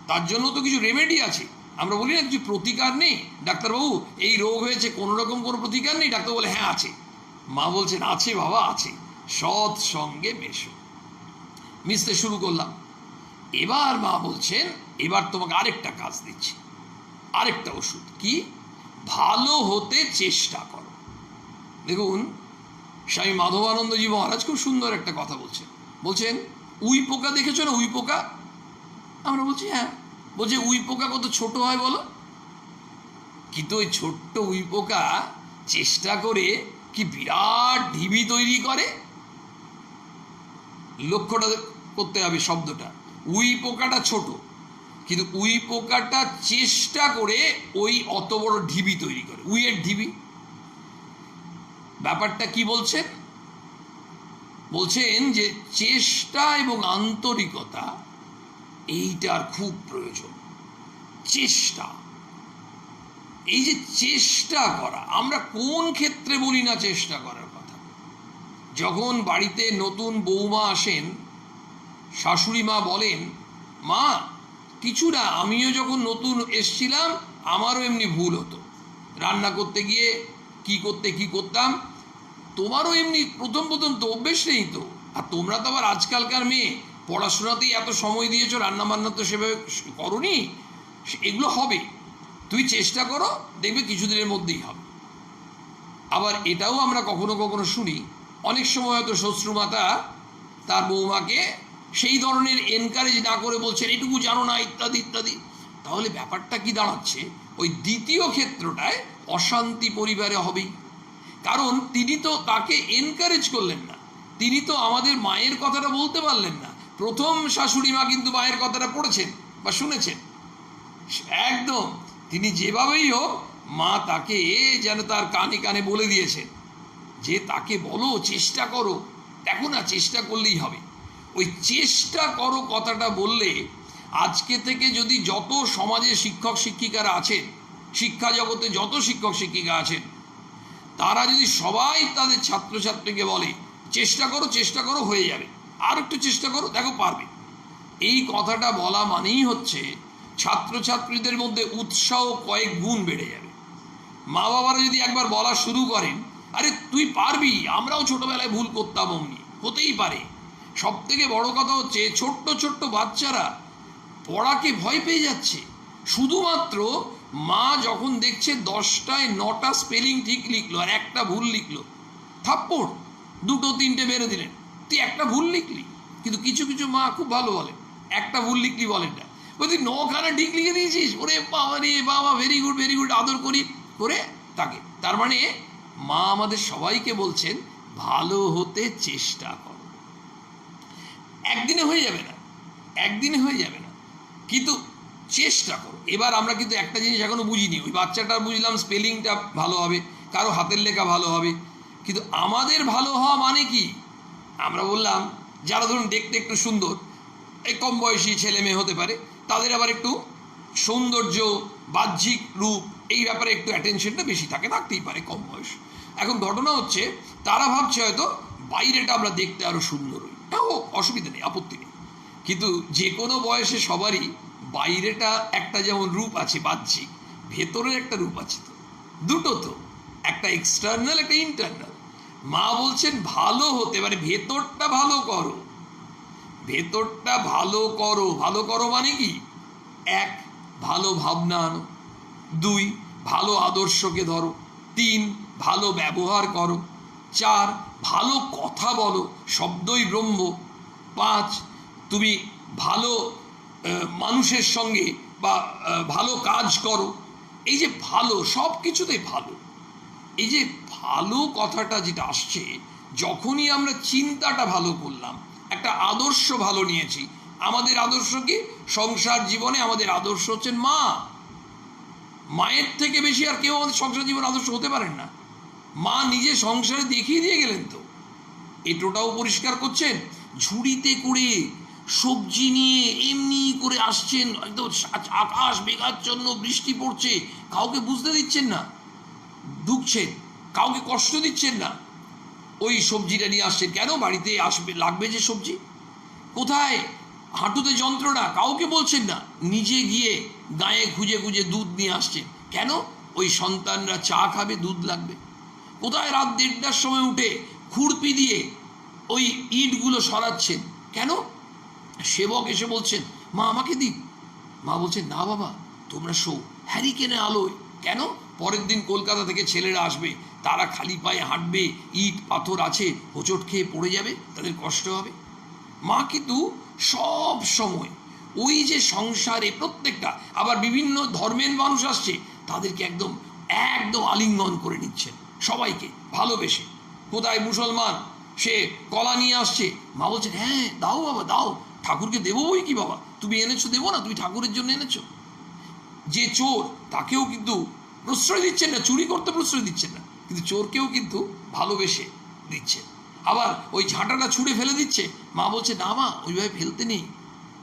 তার জন্য তো কিছু রেমেডি আছে। আমরা বলি না কিছু প্রতিকার নেই, ডাক্তারবাবু এই রোগ হয়েছে, কোনো রকম কোনো প্রতিকার নেই? ডাক্তার বলে হ্যাঁ আছে। মা বলছেন আছে বাবা, আছে, সৎসঙ্গে মেশো। মিশতে শুরু করলাম। এবার মা বলছেন এবার তোমাকে আরেকটা কাজ দিচ্ছি, আরেকটা ওষুধ। কি? ভালো হতে চেষ্টা করো। দেখুন, স্বামী মাধবানন্দজি মহারাজ খুব সুন্দর একটা কথা বলছেন। বলছেন উই পোকা দেখেছো না, উই পোকা? আমরা বলছি হ্যাঁ। বলছে উই পোকা কত ছোট হয় বলো, কিন্তু ওই ছোট্ট উই পোকা চেষ্টা করে কি বিরাট ঢিবি তৈরি করে। লক্ষ্যটা করতে হবে শব্দটা। উই পোকাটা ছোট, কিন্তু উই পোকাটা চেষ্টা করে ওই অত বড় ঢিবি তৈরি করে, উইয়ের ঢিবি। ব্যাপারটা কি বলছেন? বলছেন যে চেষ্টা এবং আন্তরিকতা এইটার খুব প্রয়োজন। চেষ্টা, এই যে চেষ্টা করা, আমরা কোন ক্ষেত্রে বলি না চেষ্টা করার কথা? যখন বাড়িতে নতুন বৌমা আসেন, শাশুড়ি মা বলেন মা কিছু না, আমিও যখন নতুন এসছিলাম আমারও এমনি ভুল হতো, রান্না করতে গিয়ে কি করতাম, তোমারও এমনি প্রথম তো অভ্যেস নেই তো, আর তোমরা তো আবার আজকালকার মেয়ে, পড়াশোনাতেই এত সময় দিয়েছো, রান্না বান্না তো সেভাবে করোনি, এগুলো হবে, তুই চেষ্টা করো, দেখবে কিছুদিনের মধ্যেই হবে। আবার এটাও আমরা কখনো কখনো শুনি, অনেক সময় হয়তো শ্বশুরমাতা তার বৌমাকে সেই ধরনের এনকারেজ না করে বলছেন এটুকু জানো না, ইত্যাদি ইত্যাদি। তাহলে ব্যাপারটা কি দাঁড়াচ্ছে, ওই দ্বিতীয় ক্ষেত্রটায় অশান্তি পরিবারে হবেই। কারণ তিনি তো তাকে এনকারেজ করলেন না, তিনি তো আমাদের মায়ের কথাটা বলতে পারলেন না। প্রথম শাশুড়ি মা কিন্তু মায়ের কথাটা পড়েছেন বা শুনেছেন, একদম তিনি যেভাবেই হোক মা তাকে যেন তার কানে কানে বলে দিয়েছেন যে তাকে বলো চেষ্টা করো, দেখো না চেষ্টা করলেই হবে। ওই চেষ্টা করো কথাটা বললে আজকে থেকে যদি যত সমাজে শিক্ষক শিক্ষিকারা আছেন, শিক্ষা জগতে যত শিক্ষক শিক্ষিকা আছেন, তারা যদি সবাই তাদের ছাত্রছাত্রীকে বলে চেষ্টা করো হয়ে যাবে, আর একটু চেষ্টা করো দেখো পারবে, এই কথাটা বলা মানেই হচ্ছে ছাত্রছাত্রীদের মধ্যে উৎসাহ কয়েক গুণ বেড়ে যাবে। মা বাবারা যদি একবার বলা শুরু করেন, আরে তুই পারবি, আমরাও ছোটবেলায় ভুল করতাম, অমনি হতেই পারে। সব থেকে বড় কথা হচ্ছে ছোট্ট ছোট্ট বাচ্চারা পড়াকে ভয় পেয়ে যাচ্ছে, শুধুমাত্র মা যখন দেখছে 10টায় 9টা স্পেলিং ঠিক লিখলো আর একটা ভুল লিখলো, থাপ্পড় 2টো 3টে মেরে দিলেন, তুই একটা ভুল লিখলি। কিন্তু কিছু কিছু মা খুব ভালো বলেন, একটা ভুল লিখলি বলেন না, বলছি 9খানা ঠিক লিখে দিয়েছিস, ওরে বাবা রে বাবা, ভেরি গুড, আদর করি করে তাকে। তার মানে মা আমাদের সবাইকে বলছেন ভালো হতে চেষ্টা করো। একদিনে হয়ে যাবে না, কিন্তু চেষ্টা করো। এবার আমরা কিন্তু একটা জিনিস এখনো বুঝিনি, ওই বাচ্চাটার বুঝলাম স্পেলিংটা ভালো হবে, কারো হাতের লেখা ভালো হবে, কিন্তু আমাদের ভালো হওয়া মানে কি? আমরা বললাম যারা ধরুন দেখতে একটু সুন্দর, এই কম বয়সী ছেলে মেয়ে হতে পারে, তাদের আবার একটু সৌন্দর্য, বাহ্যিক রূপ, এই ব্যাপারে একটু অ্যাটেনশনটা বেশি থাকতেই পারে কম বয়স। এখন ঘটনা হচ্ছে তারা ভাবছে হয়তো বাইরেটা আমরা দেখতে আরো সুন্দর হই, অসুবিধা নেই, আপত্তি নেই, কিন্তু যে কোনো বয়সে সবারই বাইরেটা একটা যেমন রূপ আছে বাহ্যিক, ভেতরের একটা রূপ আছে, তো দুটো, তো একটা এক্সটার্নাল একটা ইন্টারনাল। মা বলছেন ভালো হতে, মানে ভেতরটা ভালো করো, ভেতরটা ভালো করো মানে কি? 1, ভালো ভাবনা আনো, 2, ভালো আদর্শকে ধরো, 3, ভালো ব্যবহার করো, 4, ভালো কথা বলো, শব্দই ব্রহ্ম, 5, তুমি ভালো মানুষের সঙ্গে বা ভালো কাজ করো। এই যে ভালো, সব কিছুতেই ভালো, এই যে ভালো কথাটা যেটা আসছে, যখনই আমরা চিন্তাটা ভালো করলাম, একটা আদর্শ ভালো নিয়েছি, আমাদের আদর্শ কি? সংসার জীবনে আমাদের আদর্শ হচ্ছেন মা। মায়ের থেকে বেশি আর কেউ আমাদের সংসার জীবন আদর্শ হতে পারেন না। মা নিজে সংসারে দেখিয়ে দিয়ে গেলেন, তো এটোটাও পরিষ্কার করছেন, ঝুড়িতে করে সবজি নিয়ে এমনি করে আসছেন, একদম আকাশ মেঘাচ্ছন্ন, বৃষ্টি পড়ছে, কাউকে বুঝতে দিচ্ছেন না, ঢুকছেন, কাউকে কষ্ট দিচ্ছেন না, ওই সবজিটা নিয়ে আসছেন। কেন? বাড়িতে আসবে, লাগবে যে সবজি। কোথায়? হাঁটুতে যন্ত্রণা, কাউকে বলছেন না, নিজে গিয়ে গায়ে খুঁজে খুঁজে দুধ নিয়ে আসছেন। কেন? ওই সন্তানরা চা খাবে, দুধ লাগবে। কোথায়? রাত 1:30টার সময় উঠে খুরপি দিয়ে ওই ইটগুলো সরাচ্ছেন। কেন? সেবক এসে বলছেন মা আমাকে দিন, মা বলছেন না বাবা তোমরা শো হ্যারিকেনে আলোয়। কেন? পরের দিন কলকাতা থেকে ছেলেরা আসবে, তারা খালি পায়ে হাঁটবে, ইট পাথর আছে, হোঁচট খেয়ে পড়ে যাবে, তাদের কষ্ট হবে। মা কিন্তু সব সময় ওই যে সংসারে প্রত্যেকটা, আবার বিভিন্ন ধর্মের মানুষ আসছে, তাদেরকে একদম আলিঙ্গন করে নিচ্ছেন, সবাইকে ভালোবেসে। কোথায়? মুসলমান, সে কলা নিয়ে আসছে, মা বলছেন হ্যাঁ দাও বাবা দাও, ঠাকুরকে দেবো বই কি বাবা, তুমি এনেছো দেবো না, তুমি ঠাকুরের জন্য এনেছো। যে চোর, তাকেও কিন্তু প্রশ্রয় দিচ্ছেন না, চুরি করতে প্রশ্রয় দিচ্ছেন না, কিন্তু চোরকেও কিন্তু ভালোবেসে দিচ্ছেন। আবার ওই ঝাঁটাটা ছুঁড়ে ফেলে দিচ্ছে, মা বলছে না মা ওইভাবে ফেলতে নেই,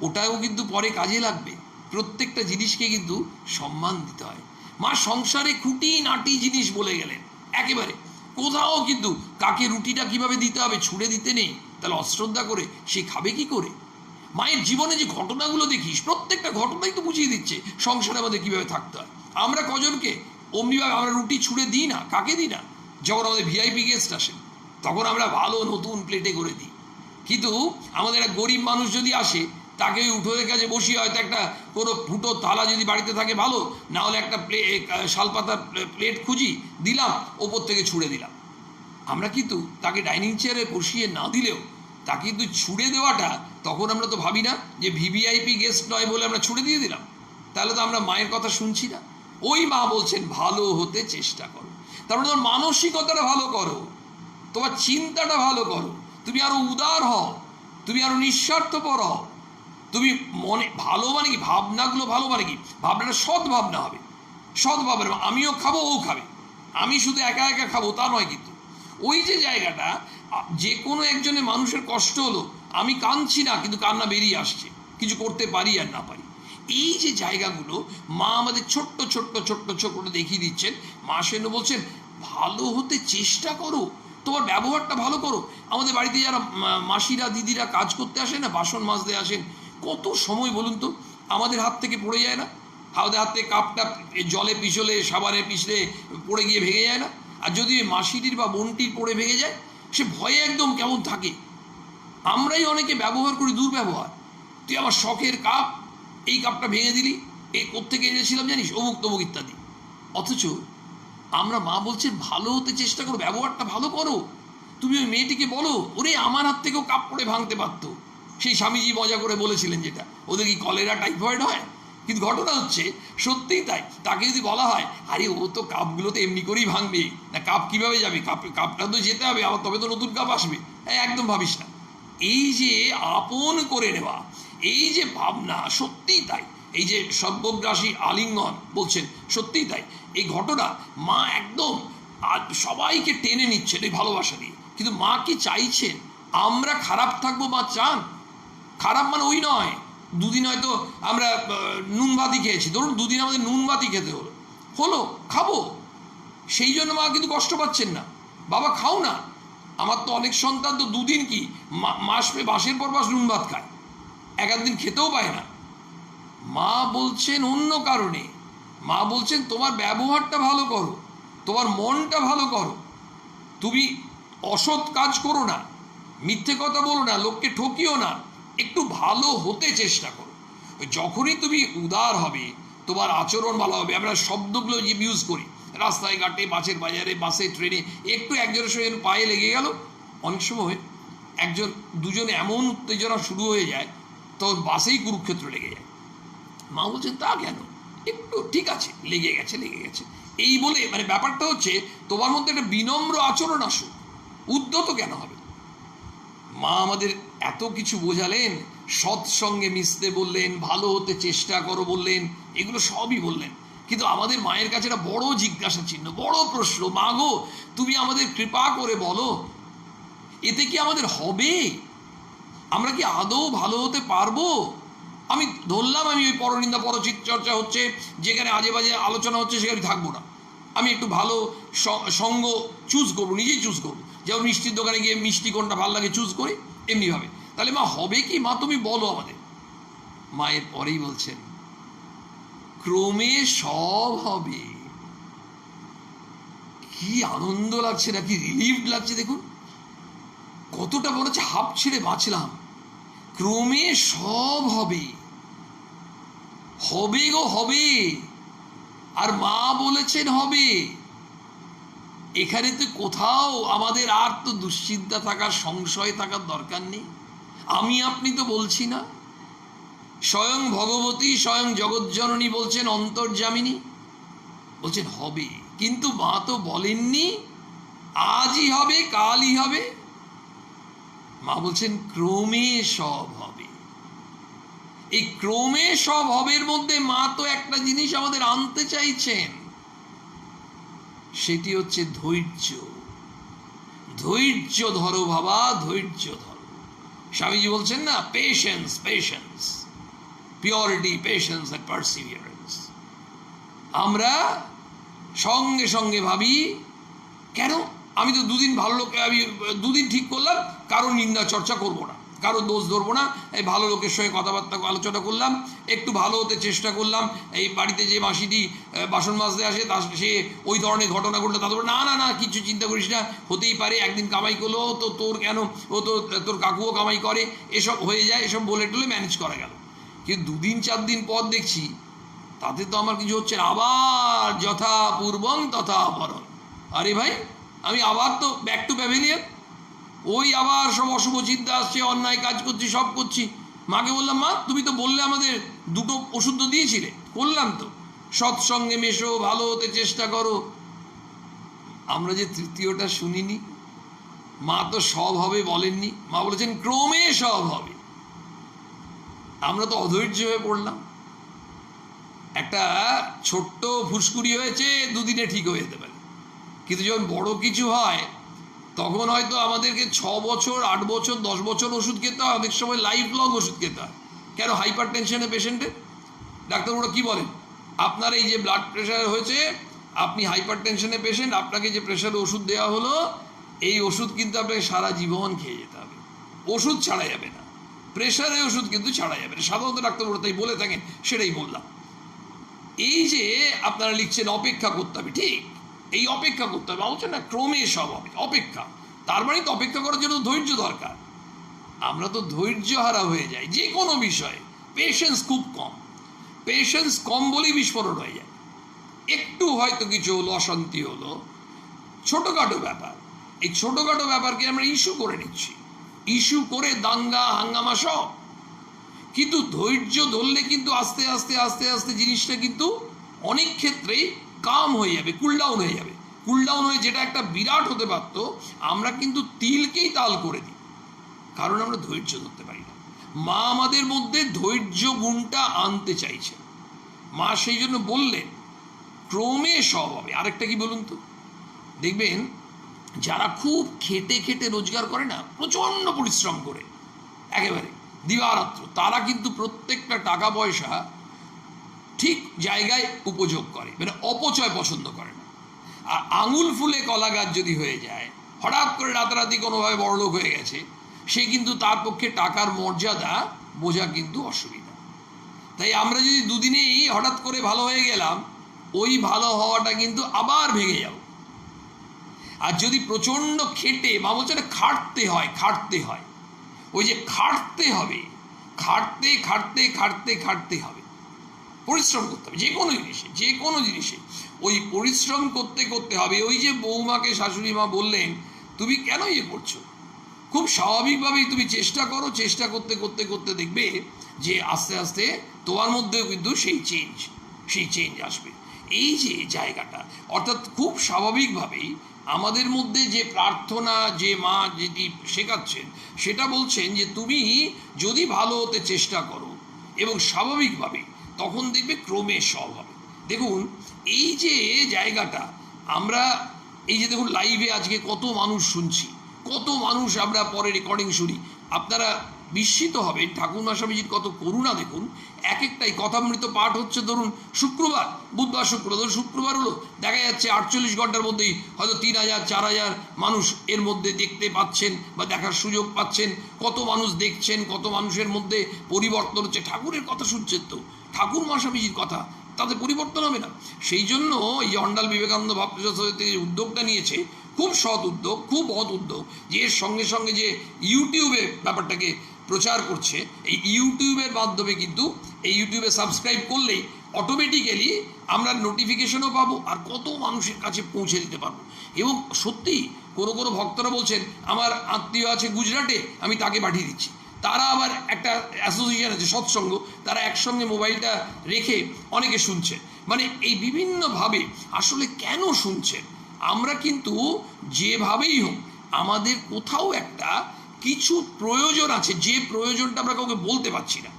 ওটাও কিন্তু পরে কাজে লাগবে। প্রত্যেকটা জিনিসকে কিন্তু সম্মান দিতে হয়। মা সংসারে খুঁটি নাটি জিনিস বলে গেলেন একেবারে। কোথাও কিন্তু কাকে রুটিটা কিভাবে দিতে হবে ছুঁড়ে দিতে নেই, তাহলে অশ্রদ্ধা করে সে খাবে কি করে? মায়ের জীবনে যে ঘটনাগুলো দেখিস, প্রত্যেকটা ঘটনাই তো বুঝিয়ে দিচ্ছে সংসারে আমাদের কিভাবে থাকতে হয়। আমরা কজনকে অমনিভাবে আমরা রুটি ছুঁড়ে দিই না, কাকে দিই না? যখন আমাদের ভিআইপি গেস্ট আসে তখন আমরা ভালো নতুন প্লেটে করে দিই, কিন্তু আমাদের একটা গরিব মানুষ যদি আসে, তাকে ওই উঠোনের কাছে বসিয়ে হয়তো একটা কোনো ফুটো থালা যদি বাড়িতে থাকে ভালো, না হলে একটা শালপাতার প্লেট খুঁজি, দিলাম, ওপর থেকে ছুঁড়ে দিলাম। আমরা কিন্তু তাকে ডাইনিং চেয়ারে বসিয়ে না দিলেও তাকে কিন্তু ছুঁড়ে দেওয়াটা, তখন আমরা তো ভাবি না যে ভিভিআইপি গেস্ট নয় বলে আমরা ছুঁড়ে দিয়ে দিলাম, তাহলে তো আমরা মায়ের কথা শুনছি না। ওই মা বলছেন ভালো হতে চেষ্টা করো, তারপরে তোমার মানসিকতাটা ভালো করো, তোমার চিন্তাটা ভালো করো, তুমি আরো উদার হও, তুমি আরো নিঃস্বার্থপর হও। তুমি মনে ভালো মানে কি? ভাবনাগুলো ভালো মানে কি? ভাবনাটা সৎ ভাবনা হবে, সৎ ভাবনা, আমিও খাবো ও খাবে, আমি শুধু একা একা খাবো তা নয়। কিন্তু ওই যে জায়গাটা, যে কোনো একজনের মানুষের কষ্ট হলো, আমি কাঁদছি না, কিন্তু কান্না বেরিয়ে আসছে, কিছু করতে পারি আর না পারি। এই যে জায়গাগুলো মা আমাদের ছোট্ট ছোট্ট ছোট্ট ছোট্ট দেখিয়ে দিচ্ছেন। মা সেন বলছেন ভালো হতে চেষ্টা করো, তোমার ব্যবহারটা ভালো করো। আমাদের বাড়িতে যারা মাসিরা দিদিরা কাজ করতে আসেন না, বাসন মাজতে আসেন, কত সময় বলুন তো আমাদের হাত থেকে পড়ে যায় না? আমাদের হাত থেকে কাপটা জলে পিছলে সাবানে পিছলে পড়ে গিয়ে ভেঙে যায় না? আর যদি মাসিটির বা বোনটির পড়ে ভেঙে যায়, সে ভয়ে একদম কেমন থাকে। আমরাই অনেকে ব্যবহার করি দুর্ব্যবহার। তুই আমার শখের কাপ, এই কাপটা ভেঙে দিলি, এই কোত্থেকে এনেছিলাম জানিস, অমুক তমুক ইত্যাদি। অথচ আমরা, মা বলছেন ভালো হতে চেষ্টা করো, ব্যবহারটা ভালো করো। তুমি ওই মেয়েটিকে বলো, ওরে আমার হাত থেকেও কাপ পড়ে ভাঙতে পারতো। সেই স্বামীজি মজা করে বলেছিলেন যেটা, ওদের কি কলেরা টাইফয়েড হয়? কিন্তু ঘটনা হচ্ছে সত্যিই তাই। তাকে যদি বলা হয় আরে ও তো কাপগুলো তো এমনি করেই ভাঙবে না, কাপ কিভাবে যাবে, কাপটা তো যেতে হবে আবার, তবে তো নতুন কাপ আসবে, একদম ভাবিস না। এই যে আপন করে নেওয়া, এই যে ভাবনা, সত্যিই তাই। এই যে সর্বগ্রাসী আলিঙ্গন বলছেন, সত্যিই তাই। এই ঘটনা মা একদম সবাইকে টেনে নিচ্ছেন এই ভালোবাসা দিয়ে। কিন্তু মা কি চাইছেন আমরা খারাপ থাকবো? মা চান খারাপ মানে ওই নয়, দুদিন হয়তো আমরা নুন ভাতই খেয়েছি, ধরুন দুদিন আমাদের নুন ভাতই খেতে হলো খাবো, সেই জন্য মা কিন্তু কষ্ট পাচ্ছেন না। বাবা খাও না। আমার তো অনেক সন্তান তো দুদিন কি মাসের পর মাস নুন ভাত খায়, এক দিন খেতেও পায় না। মা বলছেন অন্য কারণে, মা বলছেন তোমার ব্যবহারটা ভালো করো, তোমার মনটা ভালো করো, তুমি অসৎ কাজ করো না, মিথ্যে কথা বলো না, লোককে ঠকিও না, একটু ভালো হতে চেষ্টা করো। যখনই তুমি উদার হবে, তোমার আচরণ ভালো হবে। আমরা শব্দগুলো যে ইউজ করি রাস্তায় ঘাটে, মাছের বাজারে, বাসে, ট্রেনে, একটু একজনের সঙ্গে পায়ে লেগে গেল, অনেক সময় দুজন এমন উত্তেজনা শুরু হয়ে যায়, তখন বাসেই কুরুক্ষেত্র লেগে যায়। মা বলছেন তা কেন, একটু ঠিক আছে, লেগে গেছে এই বলে, মানে ব্যাপারটা হচ্ছে তোমার মধ্যে একটা বিনম্র আচরণ আসুক, উদ্যত কেন হবে। মা আমাদের এত কিছু বোঝালেন, সৎসঙ্গে মিশতে বললেন, ভালো হতে চেষ্টা করো বললেন, এগুলো সবই বললেন। কিন্তু আমাদের মায়ের কাছে একটা বড় জিজ্ঞাসা চিহ্ন, বড় প্রশ্ন, মা গো তুমি আমাদের কৃপা করে বলো, এতে কি আমাদের হবে? আমরা কি আদৌ ভালো হতে পারবো? আমি ধরলাম আমি ওই পরনিন্দা পরচিত চর্চা হচ্ছে, যেখানে আজে বাজে আলোচনা হচ্ছে, সেখানে থাকবো না। আমি একটু ভালো সঙ্গ চুজ করবো, নিজেই চুজ করবো। যেমন মিষ্টির দোকানে গিয়ে মিষ্টি কোনটা ভালো লাগে চুজ করি, এমনিভাবে। তাহলে মা হবে কি? মা তুমি বলো আমাদের। মায়ের পরেই বলছেন ক্রমে সব হবে। কি আনন্দ লাগছে না, কি রিলিফ লাগছে দেখুন, কতটা বলেছে হাঁপ ছেড়ে বাঁচলাম। ক্রমে সব হবে, হবে গো হবে। আর মা বলেছেন হবে। এখানে তো কোথাও আমাদের আর তো দুশ্চিন্তা থাকার, সংশয় থাকার দরকার নেই। আমি আপনি তো বলছি না, স্বয়ং ভগবতী, স্বয়ং জগজ্জননী বলছেন, অন্তর্যামিনী বলছেন হবে। কিন্তু মা তো বলেননি আজই হবে, কালই হবে। মা বলছেন ক্রমে সব হবে। এই ক্রমে সব হবের মধ্যে মা তো একটা জিনিস আমাদের আনতে চাইছেন, সেটি হচ্ছে ধৈর্য। ধৈর্য ধরো বাবা, ধৈর্য ধরো। স্বামীজি বলছেন না, patience, patience, purity, patience and perseverance. আমরা সঙ্গে সঙ্গে ভাবি কেন, আমি তো দুদিন ভালো লোক, আমি দুদিন ঠিক করলাম, কারো নিন্দা চর্চা করবো না, কারো দোষ ধরবো না, এই ভালো লোকের সঙ্গে কথাবার্তা আলোচনা করলাম, একটু ভালো হতে চেষ্টা করলাম। এই বাড়িতে যে মাসিটি বাসন মাজতে আসে, সে ওই ধরনের ঘটনা ঘটলে তাদের না না না কিছু চিন্তা করিস না, হতেই পারে, একদিন কামাই করলো তো তোর কেন, ও তো তোর কাকুও কামাই করে, এসব হয়ে যায়, এসব বলে টলে ম্যানেজ করা গেল। কিন্তু দুদিন চার দিন পর দেখছি তাতে তো আমার কিছু হচ্ছে না, আবার যথা পূর্বং তথা পরং। আরে ভাই, আমি আবার তো ব্যাক টু প্যাভিলিয়ন, ওই আবার সব অশুভ চিন্তা আসছে, অন্যায় কাজ করছি, সব করছি। মাকে বললাম মা তুমি তো বললে আমাদের দুটো ওষুধ তো দিয়েছিলে, করলাম তো, সৎসঙ্গে মেশো, ভালো হতে চেষ্টা করো। আমরা যে তৃতীয়টা শুনিনি, মা তো সব হবে বলেননি, মা বলেছেন ক্রমে সব হবে। আমরা তো অধৈর্য হয়ে পড়লাম। একটা ছোট্ট ফুসকুড়ি হয়েছে, দুদিনে ঠিক হয়ে যেতে পারে, কিন্তু যখন বড় কিছু হয় তখন হয়তো আমাদেরকে 6 বছর 8 বছর 10 বছর ওষুধ খেতে হয়, অনেক সময় লাইফ লং ওষুধ খেতে হয়। কেন? হাইপার টেনশনের পেশেন্টের ডাক্তারবাবুরা কি বলেন, আপনার এই যে ব্লাড প্রেশার হয়েছে, আপনি হাইপার টেনশনের পেশেন্ট, আপনাকে যে প্রেশারের ওষুধ দেওয়া হলো, এই ওষুধ কিন্তু আপনাকে সারা জীবন খেয়ে যেতে হবে, ওষুধ ছাড়া যাবে না, প্রেশারের ওষুধ কিন্তু ছাড়া যাবে না। সাধারণত ডাক্তারবাবুরা তাই বলে থাকেন, সেটাই বললাম। এই যে আপনারা লিখছেন অপেক্ষা করতে হবে, ঠিক, এই অপেক্ষা করতে হবে, বলছেন না ক্রমে সব হবে, অপেক্ষা, তার মানে তো অপেক্ষা করার জন্য ধৈর্য দরকার। আমরা তো ধৈর্য হারা হয়ে যাই যে কোনো বিষয়ে, পেশেন্স খুব কম, পেশেন্স কম বলেই বিস্ফোরণ হয়ে যায়। একটু হয়তো কিছু হলো, অশান্তি হলো, ছোটোখাটো ব্যাপার, এই ছোটোখাটো ব্যাপারকে আমরা ইস্যু করে নিচ্ছি, ইস্যু করে দাঙ্গা হাঙ্গামা সব। কিন্তু ধৈর্য ধরলে কিন্তু আস্তে আস্তে আস্তে আস্তে জিনিসটা কিন্তু অনেক ক্ষেত্রেই কাম হয়ে যাবে, কুলডাউন হয়ে যাবে। কুলডাউন হয়ে যেটা একটা বিরাট হতে পারত, আমরা কিন্তু তিলকেই তাল করে দিই, কারণ আমরা ধৈর্য ধরতে পারি না। মা আমাদের মধ্যে ধৈর্য গুণটা আনতে চাইছে, মা সেই জন্য বললেন ক্রমে সব হবে। আরেকটা কি বলুন তো, দেখবেন যারা খুব খেটে খেটে রোজগার করে না, প্রচণ্ড পরিশ্রম করে একেবারে দিবারাত্র, তারা কিন্তু প্রত্যেকটা টাকা পয়সা ঠিক জায়গায় উপযোগ করে, মানে অপচয় পছন্দ করে না। আর আঙুল ফুলে কলা গাছ যদি হয়ে যায়, হঠাৎ করে রাতারাতি কোনোভাবে বড়লোক হয়ে গেছে, সে কিন্তু তার পক্ষে টাকার মর্যাদা বোঝা কিন্তু অসুবিধা। তাই আমরা যদি দুদিনেই হঠাৎ করে ভালো হয়ে গেলাম, ওই ভালো হওয়াটা কিন্তু আবার ভেঙে যাব। আর যদি প্রচণ্ড খেটে, মা বলছে না খাটতে হয়, খাটতে হয়, ওই যে খাটতে হবে, খাটতে খাটতে খাটতে খাটতে হবে, পরিশ্রম করতে হবে যে কোনো জিনিসে, যে কোনো জিনিসে ওই পরিশ্রম করতে করতে হবে। ওই যে বৌমাকে শাশুড়ি মা বললেন তুমি কেন ইয়ে করছো, খুব স্বাভাবিকভাবেই তুমি চেষ্টা করো, চেষ্টা করতে করতে করতে দেখবে যে আস্তে আস্তে তোমার মধ্যেও কিন্তু সেই চেঞ্জ আসবে। এই যে জায়গাটা, অর্থাৎ খুব স্বাভাবিকভাবেই আমাদের মধ্যে যে প্রার্থনা, যে মা যেটি শেখাচ্ছেন, সেটা বলছেন যে তুমি যদি ভালো হতে চেষ্টা করো এবং স্বাভাবিকভাবে, তখন দেখবে ক্রমে সব হবে। দেখুন এই যে জায়গাটা, আমরা এই যে দেখুন লাইভে আজকে কত মানুষ শুনছি, কত মানুষ আমরা পরে রেকর্ডিং শুনি, আপনারা বিস্মিত হবেন ঠাকুরমা স্বামীজির কত করুণা। দেখুন এক একটাই কথামৃত পাঠ হচ্ছে, ধরুন শুক্রবার, বুধবার, শুক্রবার, ধরুন শুক্রবার হলো, দেখা যাচ্ছে 48 ঘন্টার মধ্যেই হয়তো 3000 4000 মানুষ এর মধ্যে দেখতে পাচ্ছেন বা দেখার সুযোগ পাচ্ছেন। কত মানুষ দেখছেন, কত মানুষের মধ্যে পরিবর্তন হচ্ছে। ঠাকুরের কথা শুনছেন তো, ঠাকুরমা স্বামীজির কথা, তাতে পরিবর্তন হবে না? সেই জন্য এই যে অন্ডাল বিবেকানন্দ ভাবপ্রচার সমিতি যে উদ্যোগটা নিয়েছে, খুব সৎ উদ্যোগ, খুব মহৎ উদ্যোগ, যে এর সঙ্গে সঙ্গে যে ইউটিউবে ব্যাপারটাকে প্রচার করছে, এই ইউটিউবের মাধ্যমে কিন্তু এই ইউটিউবে সাবস্ক্রাইব করলেই অটোমেটিক্যালি আমরা নোটিফিকেশনও পাবো, আর কত মানুষের কাছে পৌঁছে দিতে পারবো। এবং সত্যি কোনো কোনো ভক্তরা বলছেন আমার আত্মীয় আছে গুজরাটে, আমি তাকে পাঠিয়ে দিচ্ছি। তারা আবার একটা অ্যাসোসিয়েশন আছে সৎসঙ্গ, তারা একসঙ্গে মোবাইলটা রেখে অনেকে শুনছে। মানে এই বিভিন্নভাবে আসলে কেন শুনছেন, আমরা কিন্তু যেভাবেই হোক আমাদের কোথাও একটা কিছু প্রয়োজন আছে, যে প্রয়োজনটা আমরা কাউকে বলতে পারছি না।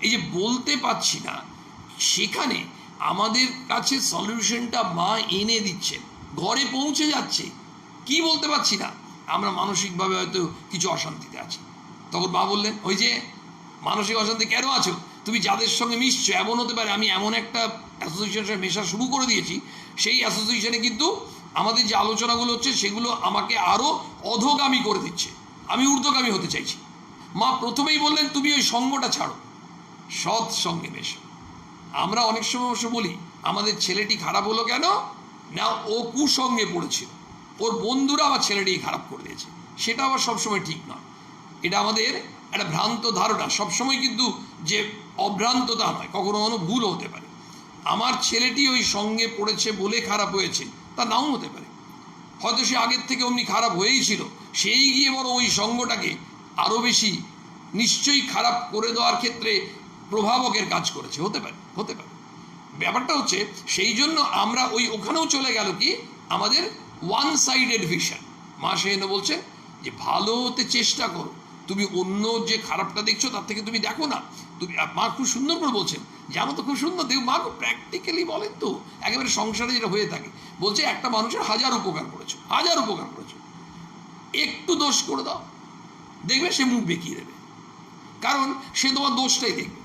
এই যে বলতে পারছি না, সেখানে আমাদের কাছে সলিউশনটা মা এনে দিচ্ছেন, ঘরে পৌঁছে যাচ্ছে। কি বলতে পারছি না, আমরা মানসিকভাবে হয়তো কিছু অশান্তিতে আছি। তখন মা বললেন ওই যে মানসিক অশান্তি কেন আছো, তুমি যাদের সঙ্গে মিশছো, এমন হতে পারে আমি এমন একটা অ্যাসোসিয়েশনের মেশা শুরু করে দিয়েছি, সেই অ্যাসোসিয়েশনে কিন্তু আমাদের যে আলোচনাগুলো হচ্ছে সেগুলো আমাকে আরও অধোগামী করে দিচ্ছে, আমি ঊর্ধ্বগামী হতে চাইছি। মা প্রথমেই বললেন তুমি ওই সঙ্গটা ছাড়ো, সৎ সঙ্গে মেশো। আমরা অনেক সময় অবশ্য বলি আমাদের ছেলেটি খারাপ হলো কেন না, ও কুসঙ্গে পড়েছিল, ওর বন্ধুরা আমার ছেলেটিকে খারাপ করে দিয়েছে। সেটা আবার সবসময় ঠিক নয়, এটা আমাদের একটা ভ্রান্ত ধারণা। সবসময় কিন্তু যে অভ্রান্ততা নয়, কখনো কখনো ভুল হতে পারে। আমার ছেলেটি ওই সঙ্গে পড়েছে বলে খারাপ হয়েছে, তা নাও হতে পারে। হয়তো সে আগের থেকে অমনি খারাপ হয়েই ছিল, সেই গিয়ে বড় ওই সঙ্গটাকে আরও বেশি নিশ্চয়ই খারাপ করে দেওয়ার ক্ষেত্রে প্রভাবকের কাজ করেছে, হতে পারে, হতে পারে। ব্যাপারটা হচ্ছে সেই জন্য আমরা ওখানেও চলে গেল কি আমাদের ওয়ান সাইডেড ভিশন। মা সেজন্য বলছে যে ভালো হতে চেষ্টা করো, তুমি অন্য যে খারাপটা দেখছো তার থেকে তুমি দেখো না। তুমি, মা খুব সুন্দর করে বলছেন, জানো তো খুব সুন্দর, দেখ মা খুব প্র্যাকটিক্যালি বলেন তো, একেবারে সংসারে যেটা হয়ে থাকে, বলছে একটা মানুষের 1000 উপকার করেছো, 1000 উপকার করেছো। একটু দোষ করে দাও, দেখবে সে মুখ বেঁকিয়ে দেবে, কারণ সে তোমার দোষটাই দেখবে।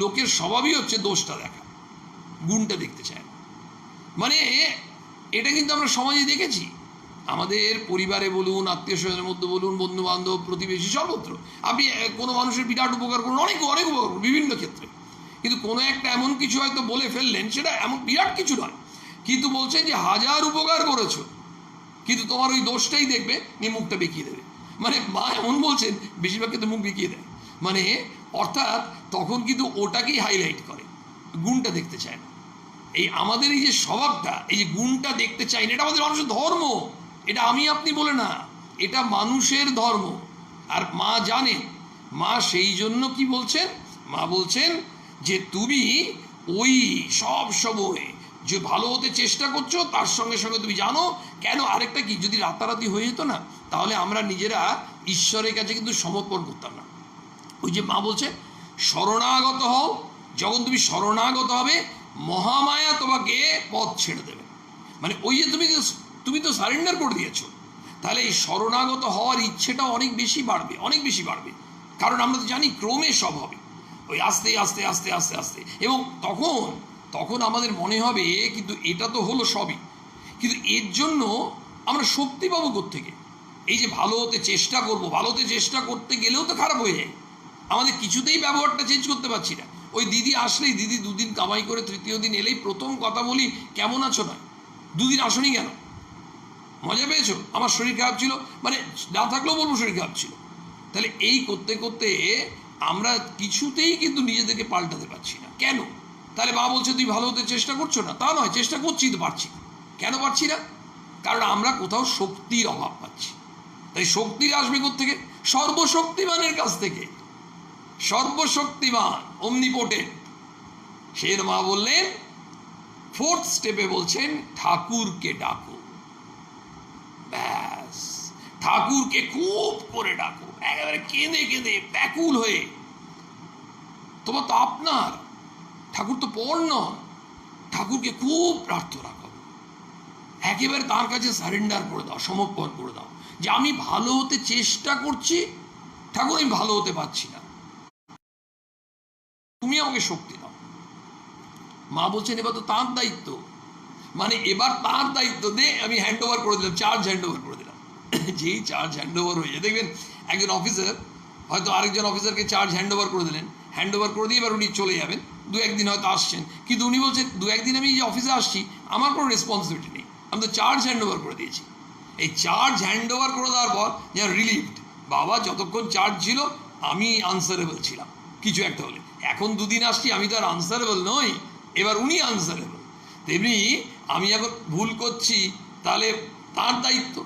লোকের স্বভাবই হচ্ছে দোষটা দেখা, গুণটা দেখতে চায় না। মানে এটা কিন্তু আমরা সমাজে দেখেছি, আমাদের পরিবারে বলুন, আত্মীয় স্বজনের মধ্যে বলুন, বন্ধু বান্ধব, প্রতিবেশী, সর্বত্র। আপনি কোনো মানুষের বিরাট উপকার করুন, অনেক অনেক উপকার করুন বিভিন্ন ক্ষেত্রে, কিন্তু কোনো একটা এমন কিছু হয়তো বলে ফেললেন, সেটা এমন বিরাট কিছু নয়, কিন্তু বলছেন যে 1000 উপকার করেছো, কিন্তু তোমার ওই দোষটাই দেখবে, নিয়ে মুখটা বেঁকিয়ে দেবে। মানে মা এমন বলছেন, বেশিরভাগ কিন্তু মুখ বেঁকিয়ে দেয়, মানে অর্থাৎ তখন কিন্তু ওটাকেই হাইলাইট করে, গুণটা দেখতে চায় না। এই আমাদের এই যে স্বভাবটা, এই যে গুণটা দেখতে চাই না, এটা আমাদের মানুষের ধর্ম, এটা আমি আপনি বলে না, এটা মানুষের ধর্ম। আর মা জানেন, মা সেই জন্য কি বলছেন, মা বলছেন যে তুমি ওই সব সময় যে ভালো হতে চেষ্টা করছো, তার সঙ্গে সঙ্গে তুমি জানো কেন, আরেকটা কি, যদি রাতারাতি হয়ে যেত না, তাহলে আমরা নিজেরা ঈশ্বরের কাছে কিন্তু সমর্পণ করতাম না। ওই যে মা বলছে শরণাগত হও, যখন তুমি শরণাগত হবে মহামায়া তোমাকে পথ ছেড়ে দেবে। মানে ওই যে তুমি তো সারেন্ডার করে দিয়েছো, তাহলে এই শরণাগত হওয়ার ইচ্ছেটা অনেক বেশি বাড়বে, অনেক বেশি বাড়বে, কারণ আমরা তো জানি ক্রমে সব হবে, ওই আস্তে আস্তে আস্তে আস্তে আস্তে, এবং তখন আমাদের মনে হবে কিন্তু এটা তো হলো সবই, কিন্তু এর জন্য আমরা শক্তি পাবো কোত্থেকে? এই যে ভালো হতে চেষ্টা করবো, ভালো হতে চেষ্টা করতে গেলেও তো খারাপ হয়ে যায়, আমাদের কিছুতেই ব্যবহারটা চেঞ্জ করতে পারছি না। ওই দিদি আসলেই, দিদি 2 দিন কামাই করে 3য় দিন এলেই প্রথম কথা বলি কেমন আছো নয়, 2 দিন আসনি কেন, মজা পেয়েছো, আমার শরীর খারাপ ছিল, মানে না থাকলেও বলবো শরীর খারাপ ছিল। তাহলে এই করতে করতে আমরা কিছুতেই কিন্তু নিজেদেরকে পাল্টাতে পারছি না। কেন? তাহলে মা বলছে তুই ভালো হতে চেষ্টা করছো না, তা নয়, চেষ্টা করছি তো পারছি না। কেন পারছি না? কারণ আমরা কোথাও শক্তির অভাব পাচ্ছি। তাই শক্তি আসবে কোত্থেকে? সর্বশক্তিমানের কাছ থেকে, সর্বশক্তিমান, অমনিপোটেন্ট। সের মা বললেন 4th স্টেপে বলছেন ঠাকুরকে ডাকো, ব্যাস, ঠাকুরকে খুব করে ডাকো, একেবারে কেঁদে কেঁদে ব্যাকুল হয়ে। তোমার তো আপনার ঠাকুর তো পর নন, ঠাকুরকে খুব প্রার্থনা করো, একেবারে তার কাছে সারেন্ডার করে দাও, সমর্পণ করে দাও, যে আমি ভালো হতে চেষ্টা করছি ঠাকুর, আমি ভালো হতে পারছি না, তুমি আমাকে শক্তি দাও। মা বলছেন এবার তো তার দায়িত্ব, মানে এবার তার দায়িত্ব দে, আমি হ্যান্ড ওভার করে দিলাম, চার্জ হ্যান্ড ওভার করে দিলাম। যেই চার্জ হ্যান্ড ওভার হয়ে যায়, দেখবেন একজন অফিসার হয়তো আরেকজন অফিসারকে চার্জ হ্যান্ড ওভার করে দিলেন, হ্যান্ড ওভার করে দিয়ে এবার উনি চলে যাবেন, 2-1 দিন হয়তো আসছেন, কিন্তু উনি বলছেন 2-1 দিন আমি যে অফিসে আসছি আমার কোনো রেসপন্সিবিলিটি নেই, আমি তো চার্জ হ্যান্ড ওভার করে দিয়েছি। এই চার্জ হ্যান্ড ওভার করে দেওয়ার পর যেন রিলিভড, বাবা যতক্ষণ চার্জ ছিল আমি আনসারেবল ছিলাম কিছু একটা হলে, এখন 2 দিন আসছি আমি তো আর আনসারেবল নই, এবার উনি আনসারেবল। তেমনি আমি এখন ভুল করছি, তাহলে তার দায়িত্ব,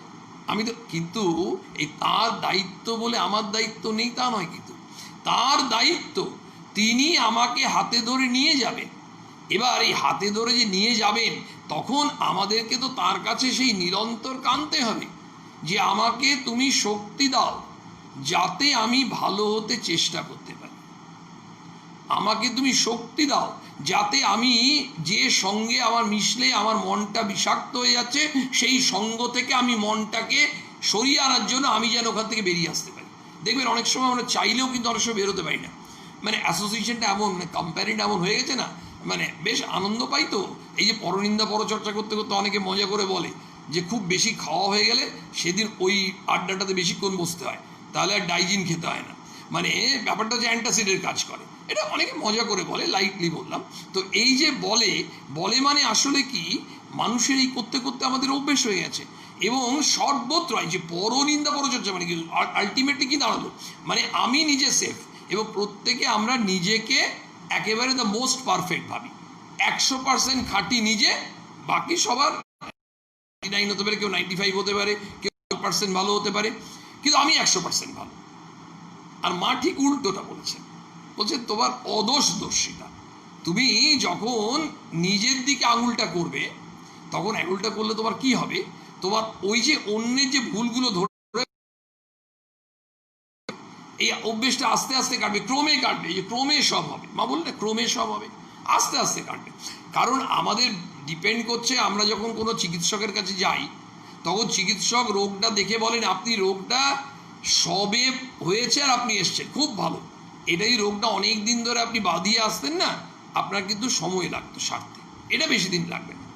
আমি তো, কিন্তু এই তার দায়িত্ব বলে আমার দায়িত্ব নেই তা নয়, কিন্তু তার দায়িত্ব, তিনি আমাকে হাতে ধরে নিয়ে যাবেন। এবার এই হাতে ধরে যে নিয়ে যাবেন, তখন আমাদেরকে তো তার কাছে সেই নিরন্তর কাঁদতে হবে যে আমাকে তুমি শক্তি দাও যাতে আমি ভালো হতে চেষ্টা করতে পারি, আমাকে তুমি শক্তি দাও যাতে আমি যে সঙ্গে আমার মিশলে আমার মনটা বিষাক্ত হয়ে যাচ্ছে, সেই সঙ্গ থেকে আমি মনটাকে সরিয়ে আনার জন্য আমি যেন ওখান থেকে বেরিয়ে আসতে পারি। দেখবেন অনেক সময় আমরা চাইলেও কিন্তু অনেক সময় বেরোতে পারি না, মানে অ্যাসোসিয়েশনটা এমন, মানে কম্প্যারিটা এমন হয়ে গেছে না, মানে বেশ আনন্দ পাই তো। এই যে পরনিন্দা পরচর্চা করতে করতে অনেকে মজা করে বলে যে খুব বেশি খাওয়া হয়ে গেলে সেদিন ওই আড্ডাটাতে বেশিক্ষণ বসতে হয়, তাহলে আর ডাইজিন খেতে হয় না, মানে ব্যাপারটা যে অ্যান্টাসিডের কাজ করে, এটা অনেকে মজা করে বলে, লাইটলি বললাম। তো এই যে বলে মানে আসলে কি, মানুষের এই করতে করতে আমাদের অভ্যেস হয়ে গেছে, এবং সর্বত্র এই যে পরনিন্দা পরচর্চা মানে কি আলটিমেটলি কি দাঁড়ালো, মানে আমি নিজে সেফ, এবং প্রত্যেকে আমরা নিজেকে একেবারে দ্য মোস্ট পারফেক্ট ভাবি, 100% খাঁটি নিজে, বাকি সবার 99 হতে পারে, কেউ 95 হতে পারে, কেউ 1% ভালো হতে পারে, কিন্তু আমি 100% ভালো। আর মা ঠিক উল্টোটা বলেছেন, বলছেন তোমার অদোষদর্শিতা, তুমি যখন নিজের দিকে আঙুলটা করবে, তখন আঙুলটা করলে তোমার কি হবে, তোমার ওই যে অন্যের যে ভুলগুলো ধরে এই অভ্যেসটা আস্তে আস্তে কাটবে, ক্রমে কাটবে, এই যে ক্রমে সব হবে, মা বললে ক্রমে সব হবে, আস্তে আস্তে কাটবে। কারণ আমাদের ডিপেন্ড করছে, আমরা যখন কোনো চিকিৎসকের কাছে যাই তখন চিকিৎসক রোগটা দেখে বলেন আপনি রোগটা সবে হয়েছে আর আপনি এসছেন, খুব ভালো। এটাই রোগটা অনেক দিন ধরে আপনি বাঁধিয়ে আসতেন না, আপনার কিন্তু সময় লাগতো সারতে, এটা বেশি দিন লাগবে না।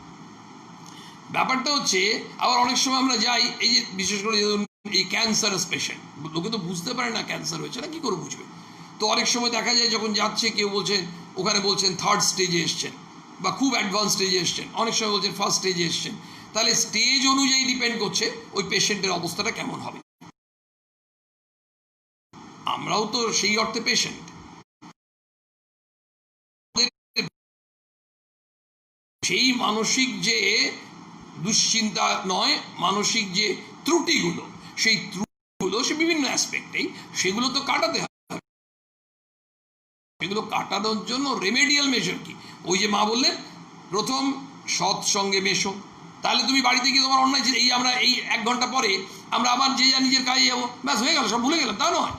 ব্যাপারটা হচ্ছে আবার অনেক সময় আমরা যাই, এই যে বিশেষ করে এই ক্যান্সারাস পেশেন্ট, লোকে তো বুঝতে পারে না ক্যান্সার হয়েছে না, কি করে বুঝবে? তো অনেক সময় দেখা যায় যখন যাচ্ছে কেউ বলছেন, ওখানে বলছেন 3rd স্টেজে এসছেন বা খুব অ্যাডভান্স স্টেজে এসছেন, অনেক সময় বলছেন 1st স্টেজে এসছেন। তাহলে স্টেজ অনুযায়ী ডিপেন্ড করছে ওই পেশেন্টের অবস্থাটা কেমন হবে। আমরাও তো সেই অর্থে পেশেন্ট, সেই মানসিক যে দুশ্চিন্তা নয়, মানসিক যে ত্রুটিগুলো, সেই ত্রুটিগুলো সে বিভিন্ন অ্যাসপেক্টেই, সেগুলো তো কাটাতে হবে। সেগুলো কাটানোর জন্য রেমেডিয়াল মেজার কি? ওই যে মা বললেন প্রথম সৎসঙ্গে মেশো, তাহলে তুমি বাড়িতে গিয়ে তোমার অন্যায় এই আমরা এই 1 ঘন্টা পরে আমরা আবার যে যা নিজের কাজে যাবো, ব্যাস হয়ে গেল, সব ভুলে গেলাম, তা নয়।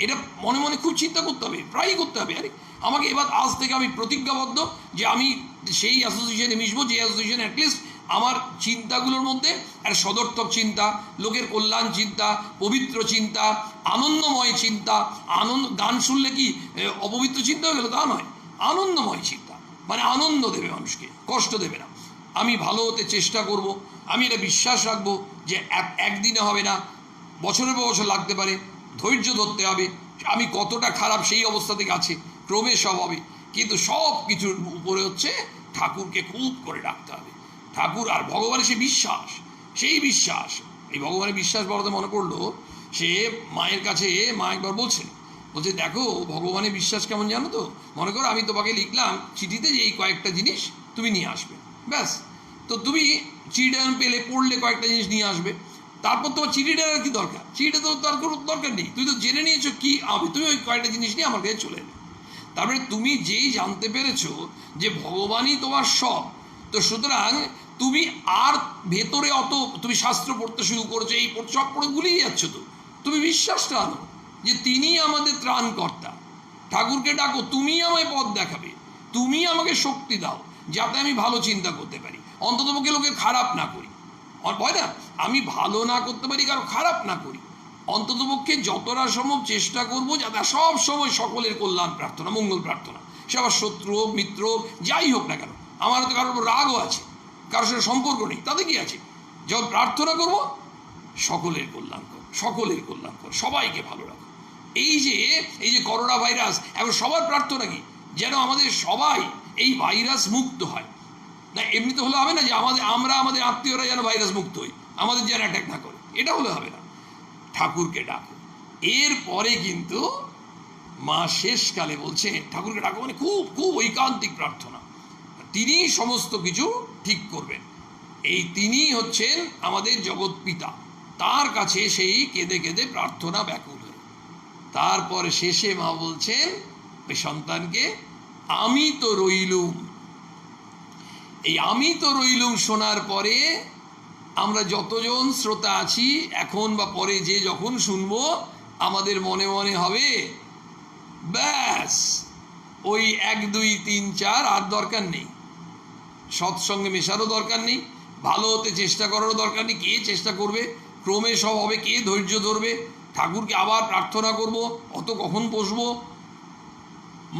এটা মনে মনে খুব চিন্তা করতে হবে, প্রায়ই করতে হবে। আরে আমাকে এবার আজ থেকে আমি প্রতিজ্ঞাবদ্ধ যে আমি সেই অ্যাসোসিয়েশনে মিশবো, যে অ্যাসোসিয়েশন অ্যাটলিস্ট আমার চিন্তাগুলোর মধ্যে একটা সদর্থক চিন্তা, লোকের কল্যাণ চিন্তা, পবিত্র চিন্তা, আনন্দময় চিন্তা। গান শুনলে কি অপবিত্র চিন্তা হয়ে গেল? তা নয়, আনন্দময় চিন্তা, মানে আনন্দ দেবে মানুষকে, কষ্ট দেবে না। আমি ভালো হতে চেষ্টা করব, আমি এটা বিশ্বাস রাখবো যে একদিনে হবে না, বছরের পর বছর লাগতে পারে, ধৈর্য ধরতে হবে। আমি কতটা খারাপ সেই অবস্থা থেকে আছে, ক্রমে সব হবে। কিন্তু সব কিছুর উপরে হচ্ছে ঠাকুরকে খুব করে ডাকতে হবে। ঠাকুর আর ভগবানের সে বিশ্বাস, সেই বিশ্বাস, এই ভগবানের বিশ্বাস বলতে মনে পড়লো, সে মায়ের কাছে মা একবার বলছে দেখো ভগবানের বিশ্বাস কেমন জানো তো, মনে করো আমি তোমাকে লিখলাম চিঠিতে যে এই কয়েকটা জিনিস তুমি নিয়ে আসবে, ব্যাস। তো তুমি চিঠিটা পেলে, পড়লে কয়েকটা জিনিস নিয়ে আসবে, তারপর তোমার চিঠিটার আর কি দরকার? চিঠিটা তো তার কোনো দরকার নেই, তুমি তো জেনে নিয়েছো কি হবে, তুমি ওই কয়েকটা জিনিস নিয়ে আমার কাছে চলে এলে। তারপরে তুমি যেই জানতে পেরেছো যে ভগবানই তোমার সব, তো সুতরাং তুমি আর ভেতরে অত তুমি শাস্ত্র পড়তে শুরু করেছো, এই সব পড়ে ভুলেই যাচ্ছ। তো তুমি বিশ্বাসটা আনো যে তিনি আমাদের ত্রাণকর্তা। ঠাকুরকে ডাকো, তুমি আমায় পথ দেখাবে, তুমি আমাকে শক্তি দাও যাতে আমি ভালো চিন্তা করতে পারি, অন্ততপক্ষে লোকের খারাপ না করি, হয় না, আমি ভালো না করতে পারি, কারো খারাপ না করি, অন্ততপক্ষে যতটা সম্ভব চেষ্টা করবো যাতে সব সময় সকলের কল্যাণ প্রার্থনা, মঙ্গল প্রার্থনা। সে আবার শত্রু হোক, মিত্র হোক, যাই হোক না কেন। আমার তো কারোর রাগও আছে, কারোর সাথে সম্পর্ক নেই, তাতে কি আছে? যখন প্রার্থনা করব সকলের কল্যাণ কর, সকলের কল্যাণ কর, সবাইকে ভালো রাখো। এই যে করোনা ভাইরাস, এখন সবার প্রার্থনা কি? যেন আমাদের সবাই এই ভাইরাস মুক্ত হয়। না এমনিতে হলে হবে না যে আমরা আমাদের আত্মীয়রা যেন ভাইরাস মুক্ত হই, আমাদের যেন অ্যাটাক না করে, এটা হলে হবে না। ঠাকুরকে ডাকো। এরপরে কিন্তু মা শেষকালে বলছেন ঠাকুরকে ডাকো মানে খুব খুব ঐকান্তিক প্রার্থনা, তিনি সমস্ত কিছু ঠিক করবেন। এই তিনি হচ্ছেন আমাদের জগৎ পিতা, তার কাছে সেই কেঁদে কেঁদে প্রার্থনা ব্যাকুল হয়ে। তারপরে শেষে মা বলছেন ওই সন্তানকে, আমি তো রইলুম। এই আমি তো রইলুম শোনার পরে আমরা যতজন শ্রোতা আছি এখন বা পরে যে যখন শুনবো, আমাদের মনে মনে হবে ব্যাস ওই 1 2 3 4 আর দরকার নেই, সৎসঙ্গে মেশারও দরকার নেই, ভালো হতে চেষ্টা করারও দরকার নেই। কে চেষ্টা করবে? ক্রমে সব হবে। কে ধৈর্য ধরবে? ঠাকুরকে আবার প্রার্থনা করব, অত কখন বসবো?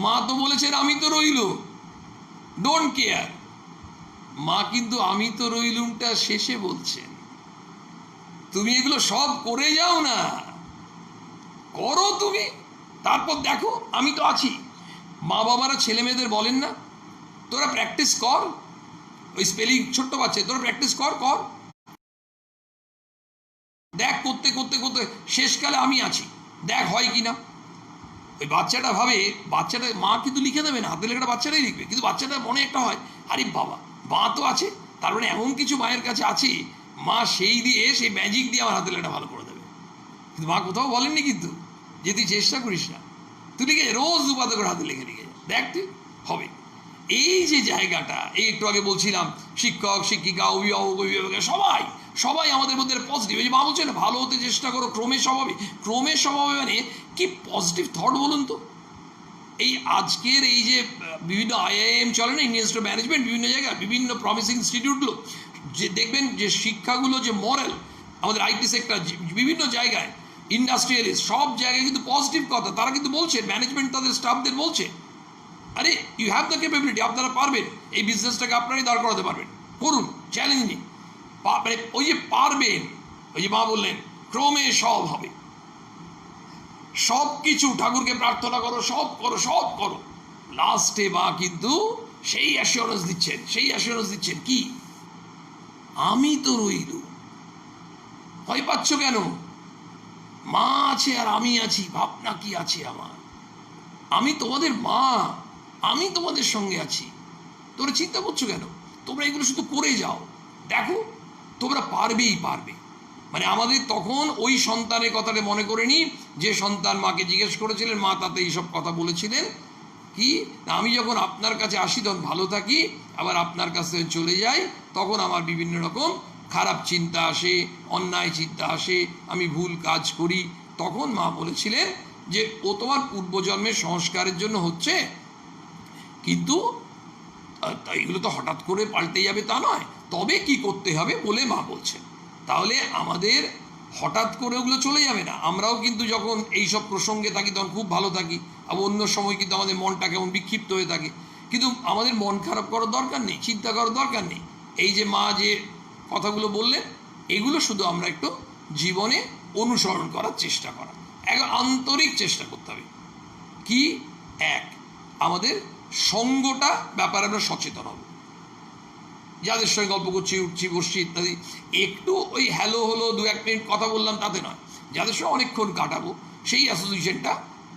মা তো বলেছেন আমি তো রইল, ডোন্ট কেয়ার। মা কিন্তু আমি তো রইলুমটা শেষে বলছেন, তুমি এগুলো সব করে যাও না, করো তুমি, তারপর দেখো আমি তো আছি। মা বাবারা ছেলে মেয়েদের বলেন না, তোরা প্র্যাকটিস কর, ওই স্পেলিং ছোট্ট বাচ্চা, তোরা প্র্যাকটিস কর, দেখ করতে করতে করতে শেষকালে আমি আছি, দেখ হয় কিনা। ওই বাচ্চাটা ভাবে, বাচ্চাটা মা কিন্তু লিখে দেবে না, হাতে লেখাটা বাচ্চাটাই লিখবে, কিন্তু বাচ্চাটা মনে একটা হয় আরে বাবা মা তো আছে, তার মানে এমন কিছু মায়ের কাছে আছে, মা সেই ম্যাজিক দিয়ে আমার হাতে লেখাটা ভালো করে দেবে। কিন্তু মা কোথাও বলেননি কিন্তু যে তুই চেষ্টা করিস না, তুই লিখে রোজ 2 পাতা করে হাতে লিখে দেখ তুই হবে। এই যে জায়গাটা, এই একটু আগে বলছিলাম, শিক্ষক শিক্ষিকা অভিভাবক অভিভাবক সবাই আমাদের মধ্যে পজিটিভ। এই যে মা বলছে না ভালো হতে চেষ্টা করো, ক্রমে স্বভাবে, ক্রমে স্বভাবে মানে কি পজিটিভ থট বলুন তো। এই আজকের এই যে বিভিন্ন IIM চলে না, ইন্ডিয়ান ইনস্টিটিউট অফ ম্যানেজমেন্ট, বিভিন্ন জায়গায় বিভিন্ন প্রমিসিং ইনস্টিটিউটগুলো, যে দেখবেন যে শিক্ষাগুলো যে মরাল, আমাদের আইটি সেক্টর বিভিন্ন জায়গায়, ইন্ডাস্ট্রিয়ালিস্ট সব জায়গায় কিন্তু পজিটিভ কথা তারা কিন্তু বলছে, ম্যানেজমেন্ট তাদের স্টাফদের বলছে, আরে ইউ হ্যাভ দ্য ক্যাপাবিলিটি, আপনারা পারবেন, এই বিজনেসটাকে আপনারাই দাঁড় করাতে পারবেন, করুন, চ্যালেঞ্জিং। মানে ওই যে পারবেন, ওই যে মা বললেন ক্রমে সব হবে, সব কিছু ঠাকুরকে প্রার্থনা করো, সব করো, সব করো, লাস্টে মা কিন্তু সেই অ্যাসিওরেন্স দিচ্ছেন কি, আমি তো রইল। ভয় পাচ্ছ কেন? মা আছে আর আমি আছি, ভাবনা কি আছে আমার, আমি তোমাদের মা, আমি তোমাদের সঙ্গে আছি, তোমরা চিন্তা করছো কেন? তোমরা এগুলো শুধু করে যাও, দেখো তোমরা পারবেই পারবে। মানে আমাদের তখন ওই সন্তানের কথাটা মনে করে নি, যে সন্তান মাকে জিজ্ঞেস করেছিলেন, মা তাতে এইসব কথা বলেছিলেন কি না, আমি যখন আপনার কাছে আসি তখন ভালো থাকি, আবার আপনার কাছে চলে যাই তখন আমার বিভিন্ন রকম খারাপ চিন্তা আসে, অন্যায় চিন্তা আসে, আমি ভুল কাজ করি। তখন মা বলেছিলেন যে ও তোমার পূর্বজন্মের সংস্কারের জন্য হচ্ছে, কিন্তু এগুলো তো হঠাৎ করে পাল্টে যাবে তা নয়, তবে কি করতে হবে বলে মা বলছেন। তাহলে আমাদের হঠাৎ করে ওগুলো চলে যাবে না, আমরাও কিন্তু যখন এইসব প্রসঙ্গে থাকি তখন খুব ভালো থাকি, আবার অন্য সময় কিন্তু আমাদের মনটা কেমন বিক্ষিপ্ত হয়ে থাকে, কিন্তু আমাদের মন খারাপ করার দরকার নেই, চিন্তা করার দরকার নেই। এই যে মা যে কথাগুলো বললেন, এগুলো শুধু আমরা একটু জীবনে অনুসরণ করার চেষ্টা করা, এক আন্তরিক চেষ্টা করতে হবে। কি? এক, আমাদের সঙ্গটা ব্যাপারে আমরা সচেতন হব, যাদের সঙ্গে গল্প করছি, উঠছি, বসছি ইত্যাদি, একটু ওই হ্যালো হলো 2-1 মিনিট কথা বললাম তাতে নয়, যাদের সঙ্গে অনেকক্ষণ কাটাবো সেই অ্যাসোসিয়েশনটা।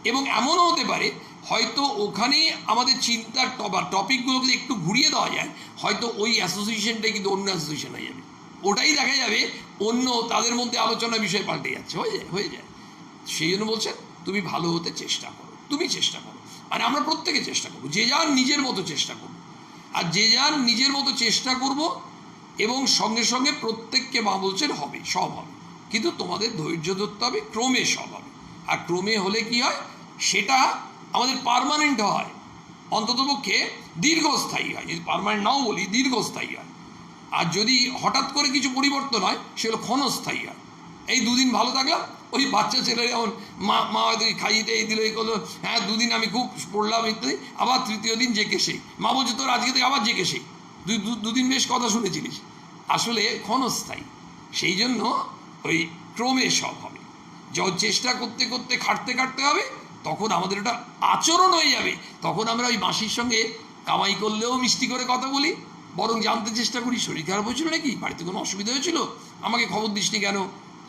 এবং এমনও হতে পারে হয়তো ওখানে আমাদের চিন্তার টপিকগুলোকে একটু ঘুরিয়ে দেওয়া যায়, হয়তো ওই অ্যাসোসিয়েশনটাই কিন্তু অন্য অ্যাসোসিয়েশন হয়ে যাবে, ওটাই দেখা যাবে অন্য তাদের মধ্যে আলোচনার বিষয় পাল্টে যাচ্ছে, হয়ে যায়। সেই জন্য বলছেন তুমি ভালো হতে চেষ্টা করো, তুমি চেষ্টা করো, মানে আমরা প্রত্যেকে চেষ্টা করবো, যে যার নিজের মতো চেষ্টা করবো, আর যে যার নিজের মতো চেষ্টা করব, এবং সঙ্গে সঙ্গে প্রত্যেককে মা বলছেন হবে, সব হবে, কিন্তু তোমাদের ধৈর্য ধরতে হবে, ক্রমে সব হবে। আর ক্রমে হলে কি হয়, সেটা আমাদের পার্মানেন্ট হয়, অন্ততপক্ষে দীর্ঘস্থায়ী হয়, যদি পার্মানেন্ট নাও বলি দীর্ঘস্থায়ী হয়। আর যদি হঠাৎ করে কিছু পরিবর্তন হয় সেগুলো ক্ষণস্থায়ী হয়। এই 2 দিন ভালো থাকলাম, ওই বাচ্চা ছেলে যেমন মা হয়তো খাইয়ে এই দিল, এই করলো, হ্যাঁ 2 দিন আমি খুব পড়লাম ইত্যাদি, আবার তৃতীয় দিন যে কেসে মা বলছে তোর আজকে থেকে আবার যে কেসে 2 দিন বেশ কথা শুনেছিলিস, আসলে ক্ষণস্থায়ী। সেই জন্য ওই ক্রমে সব হবে, যখন চেষ্টা করতে করতে খাটতে হবে, তখন আমাদের ওটা আচরণ হয়ে যাবে, তখন আমরা ওই মাসির সঙ্গে কামাই করলেও মিষ্টি করে কথা বলি, বরং জানতে চেষ্টা করি শরীর খারাপ হয়েছিল নাকি, বাড়িতে কোনো অসুবিধা হয়েছিল, আমাকে খবর দিসনি কেন,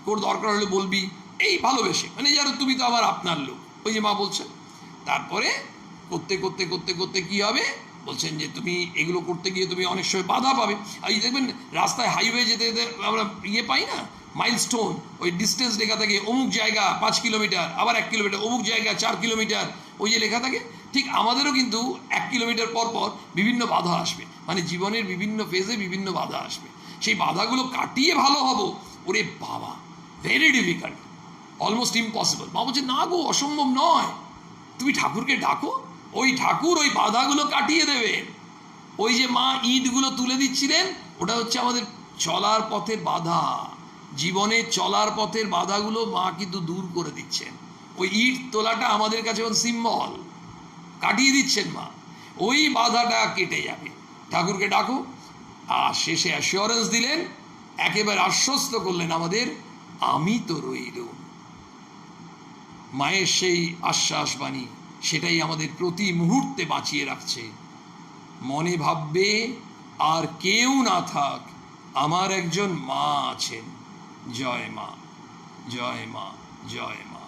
তোর দরকার হলে বলবি, এই ভালোবেসে, মানে যারা তুমি তো আমার আপনার লোক, ওই যে মা বলছেন। তারপরে করতে কি হবে, বলছেন যে তুমি এগুলো করতে গিয়ে তুমি অনেক সময় বাধা পাবে। আর এই দেখবেন রাস্তায় হাইওয়ে যেতে আমরা পাই না, মাইলস্টোন, ওই ডিস্টেন্স লেখা থাকে, অমুক জায়গা 5 কিলোমিটার, আবার 1 কিলোমিটার, অমুক জায়গা 4 কিলোমিটার, ওই যে লেখা থাকে, ঠিক আমাদেরও কিন্তু 1 কিলোমিটার পর বিভিন্ন বাধা আসবে, মানে জীবনের বিভিন্ন ফেজে বিভিন্ন বাধা আসবে, সেই বাধাগুলো কাটিয়ে ভালো হবো, ওরে বাবা ভেরি ডিফিকাল্ট, অলমোস্ট ইম্পসিবল। মা বলছে না গো, অসম্ভব নয়, তুমি ঠাকুরকে ডাকো, ওই ঠাকুর ওই বাধাগুলো কাটিয়ে দেবে। ওই যে মা ইটগুলো তুলে দিচ্ছিলেন, ওটা হচ্ছে আমাদের চলার পথের বাধা, জীবনে চলার পথের বাধাগুলো মা কিন্তু দূর করে দিচ্ছেন। ওই ইট তোলাটা আমাদের কাছে এখন সিম্বল, কাটিয়ে দিচ্ছেন মা, ওই বাধাটা কেটে যাবে, ঠাকুরকে ডাকো। আর শেষে অ্যাসিওরেন্স দিলেন, একেবারে আশ্বস্ত করলেন আমাদের, আমি তো রইলুম। মায়ের সেই আশ্বাস বাণী, সেটাই আমাদের প্রতি মুহূর্তে বাঁচিয়ে রাখছে। মনে ভাববে আর কেউ না থাক, আমার একজন মা আছেন। জয় মা, জয় মা, জয় মা।